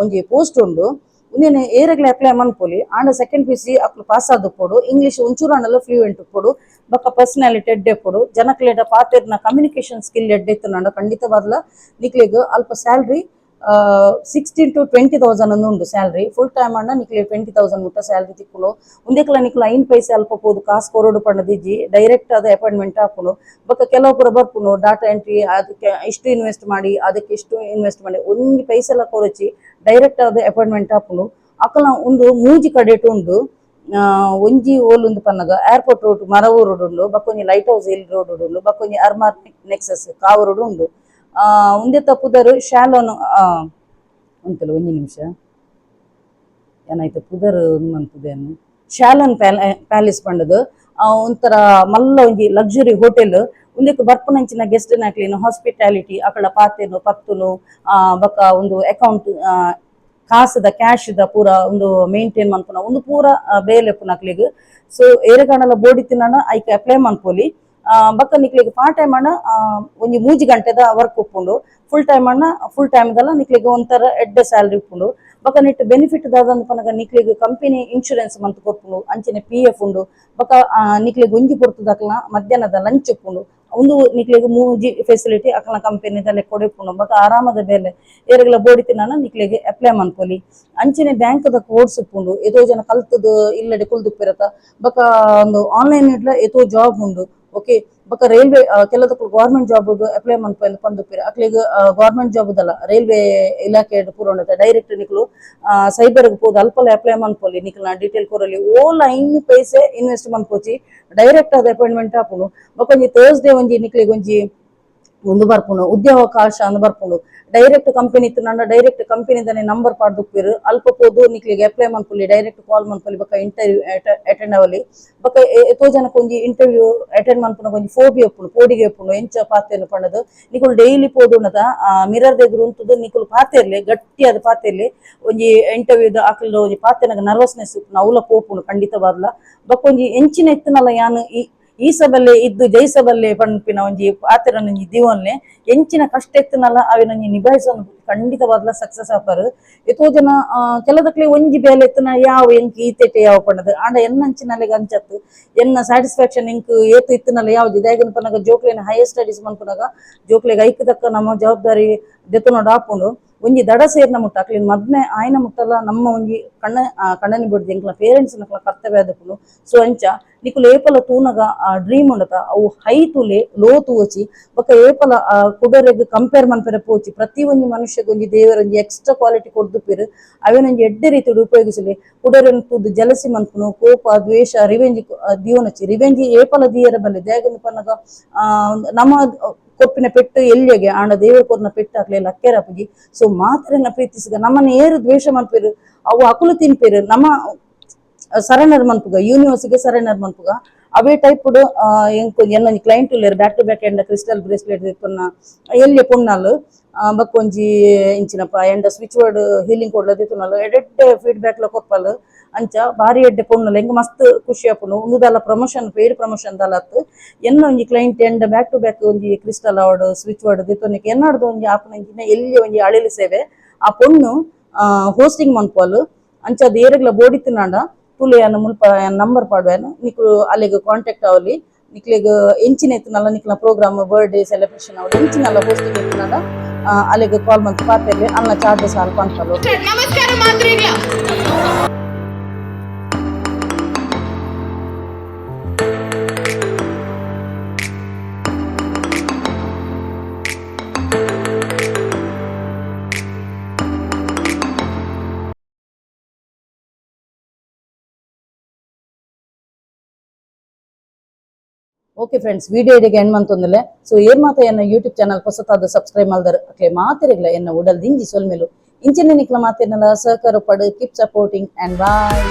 S1: ಒಂಜಿ ಪೋಸ್ಟ್ ಉಂಡು ಉಂದೇನೆ ಏರೆಗ್ಲ ಅಪ್ಲೈ ಮನ್ಪೊಲಿ ಆಂಡ ಸೆಕೆಂಡ್ PUC ಅಕ್ಲು ಪಾಸ್ ಆದುಪ್ಪೊಡು ಇಂಗ್ಲಿಷ್ ಒಂಚೂರಾಂಡಲ ಫ್ಲೂಯೆಂಟ್ ಉಪ್ಪೊಡು ಬಕ್ಕ ಪರ್ಸನಾಲಿಟಿ ಎಡ್ಡೆ ಉಪ್ಪೊಡು ಜನಕ್ಲೆಡ ಪಾತೆರ್ನ ಕಮ್ಯುನಿಕೇಶನ್ ಸ್ಕಿಲ್ ಎಡ್ಡೆ ಇತ್ತುಂಡ ಖಂಡಿತ ಬರ್ಲ ನಿಕ್ಲೆಗ್ ಅಲ್ಪ ಸ್ಯಾಲ್ರಿ 16 to 20,000 ಉಂಡು ಸ್ಯಾಲ್ರಿ ಫುಲ್ ಟೈಮ್ ಆಂಡ ನಿಕ್ಲೆ 20,000 ಮುಟ್ಟ ಸ್ಯಾಲ್ರಿ ತಿಕ್ಕುನು ಉಂದೆಕ್ಲ ನಿಕ್ಲ 5 ಪೈಸೆ ಅಲ್ಪ ಪೋದು ಕಾಸು ಕೊರೋಡು ಪಂಡದಿಜ್ಜಿ ಡೈರೆಕ್ಟ್ ಆದ ಅಪಾಯಿಂಟ್ಮೆಂಟ್ ಹಾಕುನು ಬಕ್ಕ ಕೆಲವು ಪೂರ ಬರ್ಪುನು ಡಾಟಾ ಎಂಟ್ರಿ ಅದಕ್ಕೆ ಇಷ್ಟು ಇನ್ವೆಸ್ಟ್ ಮಾಡಿ ಅದಕ್ಕೆ ಇಷ್ಟು ಇನ್ವೆಸ್ಟ್ ಮಾಡಿ ಒಂಜಿ ಪೈಸೆ ಎಲ್ಲ ಕೊರಚಿ ಡೈರೆಕ್ಟ್ ಆದ ಅಪಾಯಿಂಟ್ಮೆಂಟ್ ಹಾಕುನು ಅಕಲ ಒಂದು ಮೂಜಿ ಕಡೆಟ್ ಉಂಡು ಒಂಜಿ ಓಲುಂದು ಪನ್ನಗ ಏರ್ಪೋರ್ಟ್ ರೋಡ್ ಮರವೂರು ರೋಡ್ ಉಂಡು ಬಕ್ಕೊಂಜಿ ಲೈಟ್ ಹೌಸ್ ಹಿಲ್ ರೋಡ್ ಉಂಡು ಬಕ್ಕೊಂಜಿ ಅರ್ಮಾರ್ ನೆಕ್ಸಸ್ ಕಾವು ರೋಡ್ ಉಂಡು ಉಂದೆ ತಪ್ಪುದರು ಶಾಲೋನ್ ಉಂಟಲ್ಲ ಒಂಜಿ ನಿಮಿಷ ಏನಾಯ್ತು ಪುದರ್ ಮಂತದೇನು ಶಾಲೋನ್ ಪ್ಯಾಲೇಸ್ ಪಂಡದು ಒಂಥರ ಮಲ್ಲ ಒಂಜಿ ಲಕ್ಸುರಿ ಹೋಟೆಲ್ ಉಂದೆಕ್ ಬರ್ಪುನಂಚಿನ ಗೆಸ್ಟ್ ನಾಕ್ಲಿನ ಹಾಸ್ಪಿಟಾಲಿಟಿ ಅಕಲ ಪಾತೆನು ಪತ್ತುನು ಬಕ್ಕ ಒಂದು ಅಕೌಂಟ್ ಕಾಸದ ಕ್ಯಾಶ್ದ ಪೂರ ಒಂದು ಮೇಂಟೈನ್ ಮನ್ಪುನ ಒಂದು ಪೂರ ಬೇಲೆ ಪುನಕ್ಲಿಗ್ ಸೊ ಏರೆಗಾಣಲ ಬೋಡಿ ತಿನ್ನಣ ಐಕೆ ಅಪ್ಲೈ ಮನ್ಪೊಲಿ ಬಕ್ಕ ನಿಕ್ಲಿಗೆ ಪಾರ್ಟ್ ಟೈಮ್ ಅಣ್ಣ ಒಂಜಿ 3 ಗಂಟೆದ ವರ್ಕ್ ಉಪ್ಪುಂಡು ಫುಲ್ ಟೈಮ್ ಅಣ್ಣ ಫುಲ್ ಟೈಮ್ ದಲ್ಲ ನಿಕ್ಲಿಗೆ ಒಂಥರ ಎಡ್ಡೆ ಸ್ಯಾಲ್ರಿ ಉಪ್ಪುಂಡು ಬಕ್ಕ ನಿಟ್ಟು ಬೆನಿಫಿಟ್ ದಾದಂದು ಪನಗ ನಿಕ್ಲಿಗೆ ಕಂಪನಿ ಇನ್ಶೂರೆನ್ಸ್ ಮಂತ್ ಕೊರ್ಪುಂಡು ಅಂಚನೆ PF ಉಂಡು ಬಕ್ಕ ನಿಕ್ಲಿಗೆ ಒಂಜಿ ಪೊರ್ತುದಕ್ಲ ಮಧ್ಯಾಹ್ನದ ಲಂಚ್ ಉಪ್ಪುಂಡು ಒಂದು ನಿಕ್ಲಿಗೆ 3G ಫೆಸಿಲಿಟಿ ಅಕ್ಲ ಕಂಪನಿದಲ್ಲೇ ಕೊಡಿಪುಂಡು ಬಕ್ಕ ಆರಾಮದ ಬೇಲೆ ಏರೆಗ್ಲ ಬೋಡಿ ತಿನ್ನಾನ ನಿಕ್ಲಿಗೆ ಅಪ್ಲೈ ಮನ್ಪೊಲಿ ಅಂಚನೆ ಬ್ಯಾಂಕ್ದ ಕೋರ್ಸ್ ಉಪ್ಪುಂಡು ಎದೋ ಜನ ಕಲ್ತದ ಇಲ್ಲಡೆ ಕುಲ್ದುಪ್ಪಿರತ ಬಕ್ಕ ಒಂದು ಆನ್ಲೈನ್ ಇಡ್ಲ ಎತೋ ಜಾಬ್ ಉಂಡು ಓಕೆ ಬಕ್ಕ ರೈಲ್ವೆ ಕೆಲದಕ್ಕೂ ಗೌರ್ಮೆಂಟ್ ಜಾಬ್ ಅಪ್ಲೈ ಮನ್ಪೊಲಿ ಪಂದುಪ್ಪಿರ ಅಕ್ಲಿಗೆ ಗೌರ್ಮೆಂಟ್ ಜಾಬ್ ದಲ್ಲ ರೈಲ್ವೆ ಇಲಾಖೆ ಪೂರ ಡೈರೆಕ್ಟ್ ನಿಕ್ಲು ಸೈಬರ್ಗೆ ಹೋದ್ ಅಲ್ಪಲೆ ಅಪ್ಲೈ ಮನ್ಪೊಲಿ ನಿಕ್ಲ ಡೀಟೇಲ್ ಕೊರಲಿ ಓಲ್ ಐನ್ ಪೈಸೆ ಇನ್ವೆಸ್ಟ್ ಮನ್ಪೋಚಿ ಡೈರೆಕ್ಟ್ ಆದ ಅಪಾಯಿಂಟ್ಮೆಂಟ್ ಹಾಪುಂಡು ಬಕ್ಕ ಒಂಜಿ ಥರ್ಸ್ಡೇ ಒಂಜಿ ನಿಕ್ಲಿಗೆ ಒಂಜಿ ಒಂದು ಬರ್ಪುಂಡು ಉದ್ಯೋಗಾವಕಾಶ ಅಂದ್ ಬರ್ಪುಂಡು ಡೈರೆಕ್ಟ್ ಕಂಪನಿ ಇತ್ತು ನನ್ನ ಡೈರೆಕ್ಟ್ ಕಂಪನಿದನೆ ನಂಬರ್ ಪಾಡ್ದುಪ್ಪಿರು ಅಲ್ಪ ಪೋದು ನಿಕ್ಲಿಗೆ ಅಪ್ಲೈ ಮನ್ಪೊಲಿ ಡೈರೆಕ್ಟ್ ಕಾಲ್ ಮನ್ಪೊಲಿ ಬಕ್ಕ ಇಂಟರ್ವ್ಯೂ ಅಟೆಂಡ್ ಅವಲಿ ಬಕ್ಕ ಎತೋ ಜನಕ್ಕೆ ಒಂಜಿ ಇಂಟರ್ವ್ಯೂ ಅಟೆಂಡ್ ಮನ್ಪುನ ಒಂಜಿ ಫೋಬಿ ಒಪ್ಪುಂಡು ಪೋಡಿಗೆ ಒಪ್ಪುಂಡು ಎಂಚ ಪಾತೆರ್ನು ಪಂಡದು ನಿಕುಲು ಡೈಲಿ ಪೋದುಂಡದ ಮಿರರ್ ಎದುರು ಉಂತುದು ನಿಕುಲು ಪಾತೆರ್ಲಿ ಗಟ್ಟಿಯಾದ ಪಾತೆರ್ಲಿ ಒಂಜಿ ಇಂಟರ್ವ್ಯೂದ ಆಕಲ್ದ ಒಂಜಿ ಪಾತೆನಗ ನರ್ವಸ್ನೆಸ್ ಉಪ್ಪುನ ಅವಲ ಪೋಪುಂಡು ಖಂಡಿತವಾದ್ಲ ಬಕ್ಕ ಒಂಜಿ ಎಂಚಿನ ಎತ್ತನಲ್ಲ ಯಾನು ಈಸಬಲ್ಲೆ ಇದ್ದು ಜಯಿಸಬಲ್ಲೆ ಪಂಪಿನ ಒಂಜಿ ಪಾತೆರನ ದಿವನ್ಲೆ ಎಂಚಿನ ಕಷ್ಟ ಎತ್ತನಲ್ಲ ಅವಿನೊಂಜಿ ನಿಭಾಯಿಸೋನು ಖಂಡಿತವಾದ್ಲ ಸಕ್ಸಸ್ ಆಪರ್ ಎತೋ ಜನ ಕೆಲದಕ್ಲೆ ಒಂಜಿ ಬೇಲೆ ಎತ್ತನ ಯಾವ ಎಂಕ್ ಈತೆಟೆ ಯಾವ ಪಂಡದು ಆಂಡ ಎನ್ನಂಚಿನಲ್ಲಿಗೆ ಅಂಚತ್ತು ಎನ್ನ ಸ್ಯಾಟಿಸ್ಫ್ಯಾಕ್ಷನ್ ಎಂಕ್ ಏತು ಇತ್ತನಲ್ಲ ಯಾವ್ದು ಇದಾಗಿನ ಪನಗ ಜೋಕ್ಲೆನ ಹೈಯರ್ ಸ್ಟಡೀಸ್ ಮನ್ಪುನಾಗ ಜೋಕ್ಲೆಗೆ ಐಕ್ದಕ್ಕ ನಮ್ಮ ಜವಾಬ್ದಾರಿ ದೆತನೋಡು ಆಪುಂಡು ಒಂಜಿ ದಡ ಸೇರ್ನ ಮುಟ್ಟ ಅಕ್ಲಿನ ಮದ್ಮೆ ಆಯ್ನ ಮುಟ್ಟಲ್ಲ ನಮ್ಮ ಒಂಜಿ ಕಣ್ಣನಿ ಬಿಡ್ದು ಎಂಕ್ಲ ಪೇರೆಂಟ್ಸ್ ನಕ್ಲ ಕರ್ತವ್ಯ ಆದಪ್ಪುನು ಸೊ ಅಂಚ ನಿಕುಲು ಏಪಲ ತೂನಗ ಡ್ರೀಮ್ ಉಂಡತ ಅವು ಹೈ ತುಲೆ ಲೋ ತೂವಚಿ ಬೊಕ ಏಪಲ ಕುಡರೆಗ್ ಕಂಪೇರ್ ಮನ್ಪೆರೆ ಪೋಚಿ ಪ್ರತಿ ಒಂಜಿ ಮನುಷ್ಯಗ್ ಒಂಜಿ ದೇವರ ಒಂಜಿ ಎಕ್ಸ್ಟ್ರಾ ಕ್ವಾಲಿಟಿ ಕೊಡ್ದುಪಿರು ಅವೇನೊಂಜಿ ಎಡ್ಡೆ ರೀತಿಡ್ ಉಪಯೋಗಿಸಲಿ ಕುಡರೆನ್ ತೂದು ಜಲಸಿ ಮನ್ಪುನು ಕೋಪ ದ್ವೇಷ ರಿವೆಂಜ್ ದಿಯೋನಚಿ ರಿವೆಂಜಿ ಏಪಲ ದಿಯರ ಬಲ್ಲೆ ದೇಗನ ಪನ್ನಗ ನಮ್ಮ ಕೊಪ್ಪಿನ ಪೆಟ್ಟು ಎಲ್ಲಿಗೆ ಆಂಡ ದೇವರ ಕೊರ್ನ ಪೆಟ್ಟು ಹಾಕ್ಲಿಲ್ಲ ಅಕ್ಕೆರಪುಜಿ ಸೊ ಮಾತ್ರೆನ ಪ್ರೀತಿಸಿದ ನಮ್ಮನ್ನ ಏರು ದ್ವೇಷ ಮನ್ಪೇರು ಅವು ಅಕುಲು ತಿನ್ಪೇರು ನಮ್ಮ ಸರೆಂಡರ್ ಮನ್ಪುಗ ಯೂನಿವರ್ಸಿಗೆ ಸರೆಂಡರ್ ಮನ್ಪುಗ ಅವೇ ಟೈಪ್ ಎಂಕ್ ಎನ್ನೊಂಜಿ ಕ್ಲೈಂಟ್ ಉಲ್ಲೇರು ಬ್ಯಾಕ್ ಟು ಬ್ಯಾಕ್ ಎಂಡ ಕ್ರಿಸ್ಟಲ್ ಬ್ರೇಸ್ಲೆಟ್ ತಿಪ್ಪುನ ಎಲ್ಲಿ ಪುಣ್ಣಾಲು ಬಕ್ಕೊಂಜಿ ಇಂಚಿನಪ್ಪ ಎಂಡ ಸ್ವಿಚ್ ವರ್ಡ್ ಹೀಲಿಂಗ್ ಕೊಡ್ಲ ದಿತ್ತುನಲ್ಲ ಎಡೆಡ್ಡೆ ಫೀಡ್ಬ್ಯಾಕ್ ಲ ಕೊಪ್ಪಲ್ ಅಂಚ ಬಾರಿ ಎಡ್ಡೆ ಪೊಣ್ಣುಲ ಎಂಗ್ ಮಸ್ತ್ ಖುಷಿ ಆಪುಂಡು ಉಂದುದಲ್ಲ ಪ್ರಮೋಷನ್ ಪೇಡ್ ಪ್ರಮೋಷನ್ ದಲ್ಲತ್ತು ಎನ್ನ ಒಂಜಿ ಕ್ಲೈಂಟ್ ಎಂಡ ಬ್ಯಾಕ್ ಟು ಬ್ಯಾಕ್ ಒಂಜಿ ಕ್ರಿಸ್ಟಲ್ ಅವಾರ್ಡ್ ಸ್ವಿಚ್ ವರ್ಡ್ ದಿತ್ತೊನಿಕ್ ಎನ್ನಾಡ್ದು ಒಂಜಿ ಆಪುನಂಚಿನ ಎಲ್ಲಿ ಒಂಜಿ ಅಳಿಲು ಸೇವೆ ಆ ಪೊಣ್ಣು ಹೋಸ್ಟಿಂಗ್ ಮನ್ಪೊಲು ಅಂಚ ಅದು ಏರೆಗ್ಲ ಬೋಡಿ ತಿನ್ನಾಂಡ ತುಲೆ ಅನ್ನ ಮುಲ್ಪ ನಂಬರ್ ಪಾಡ್ವೇನು ನಿಕ್ಲು ಅಲ್ಲಿಗೆ ಕಾಂಟ್ಯಾಕ್ಟ್ ಅವಲಿ ನಿಕ್ಲಿಗೆ ಎಂಚಿನ ಎತ್ತನಲ್ಲ ನಿಕ್ಲ ಪ್ರೋಗ್ರಾಮ್ ಬರ್ಡೇ ಸೆಲೆಬ್ರೇಷನ್ ಅವಲಿ ಎಂಚಿನಲ್ಲ ಹೋಸ್ಟಿಂಗ್ ಎತ್ತನಲ್ಲ ಅಲ್ಲಿಗೆ ಕಾಲ್ ಮಂತ್ ಪಾತೆರ್ಲಿ ಅನ್ನ ಚಾರ್ಜಸ್ ಅಲ್ಪ ಅಂತಲ್ಲ.
S2: ನಮಸ್ಕಾರ ಮಾತ್ರಿಗ್ಲ.
S1: ಓಕೆ ಫ್ರೆಂಡ್ಸ್ ವಿಡಿಯೋ ಇಡಿಗೆ ಎಂಡ್ ಮಂತೊಂದುಲೆ ಸೊ ಏರ್ ಮಾತ ಎನ್ನ ಯೂಟ್ಯೂಬ್ ಚಾನಲ್ ಹೊಸತಾದ ಸಬ್ಸ್ಕ್ರೈಬ್ ಮಲ್ದರ್ ಅಕ್ಲೆ ಮಾತೆರೆಗ್ಲ ಎನ್ನ ಉಡಲ್ ದಿಂಜಿ ಸೊಲ್ಮೆಲು ಇಂಚಿನ ನಿಕ್ಲ ಮಾತೆರ್ನಲ ಸಹಕಾರ ಪಡು ಕೀಪ್ ಸಪೋರ್ಟಿಂಗ್ ಅಂಡ್ ಬಾಯ್.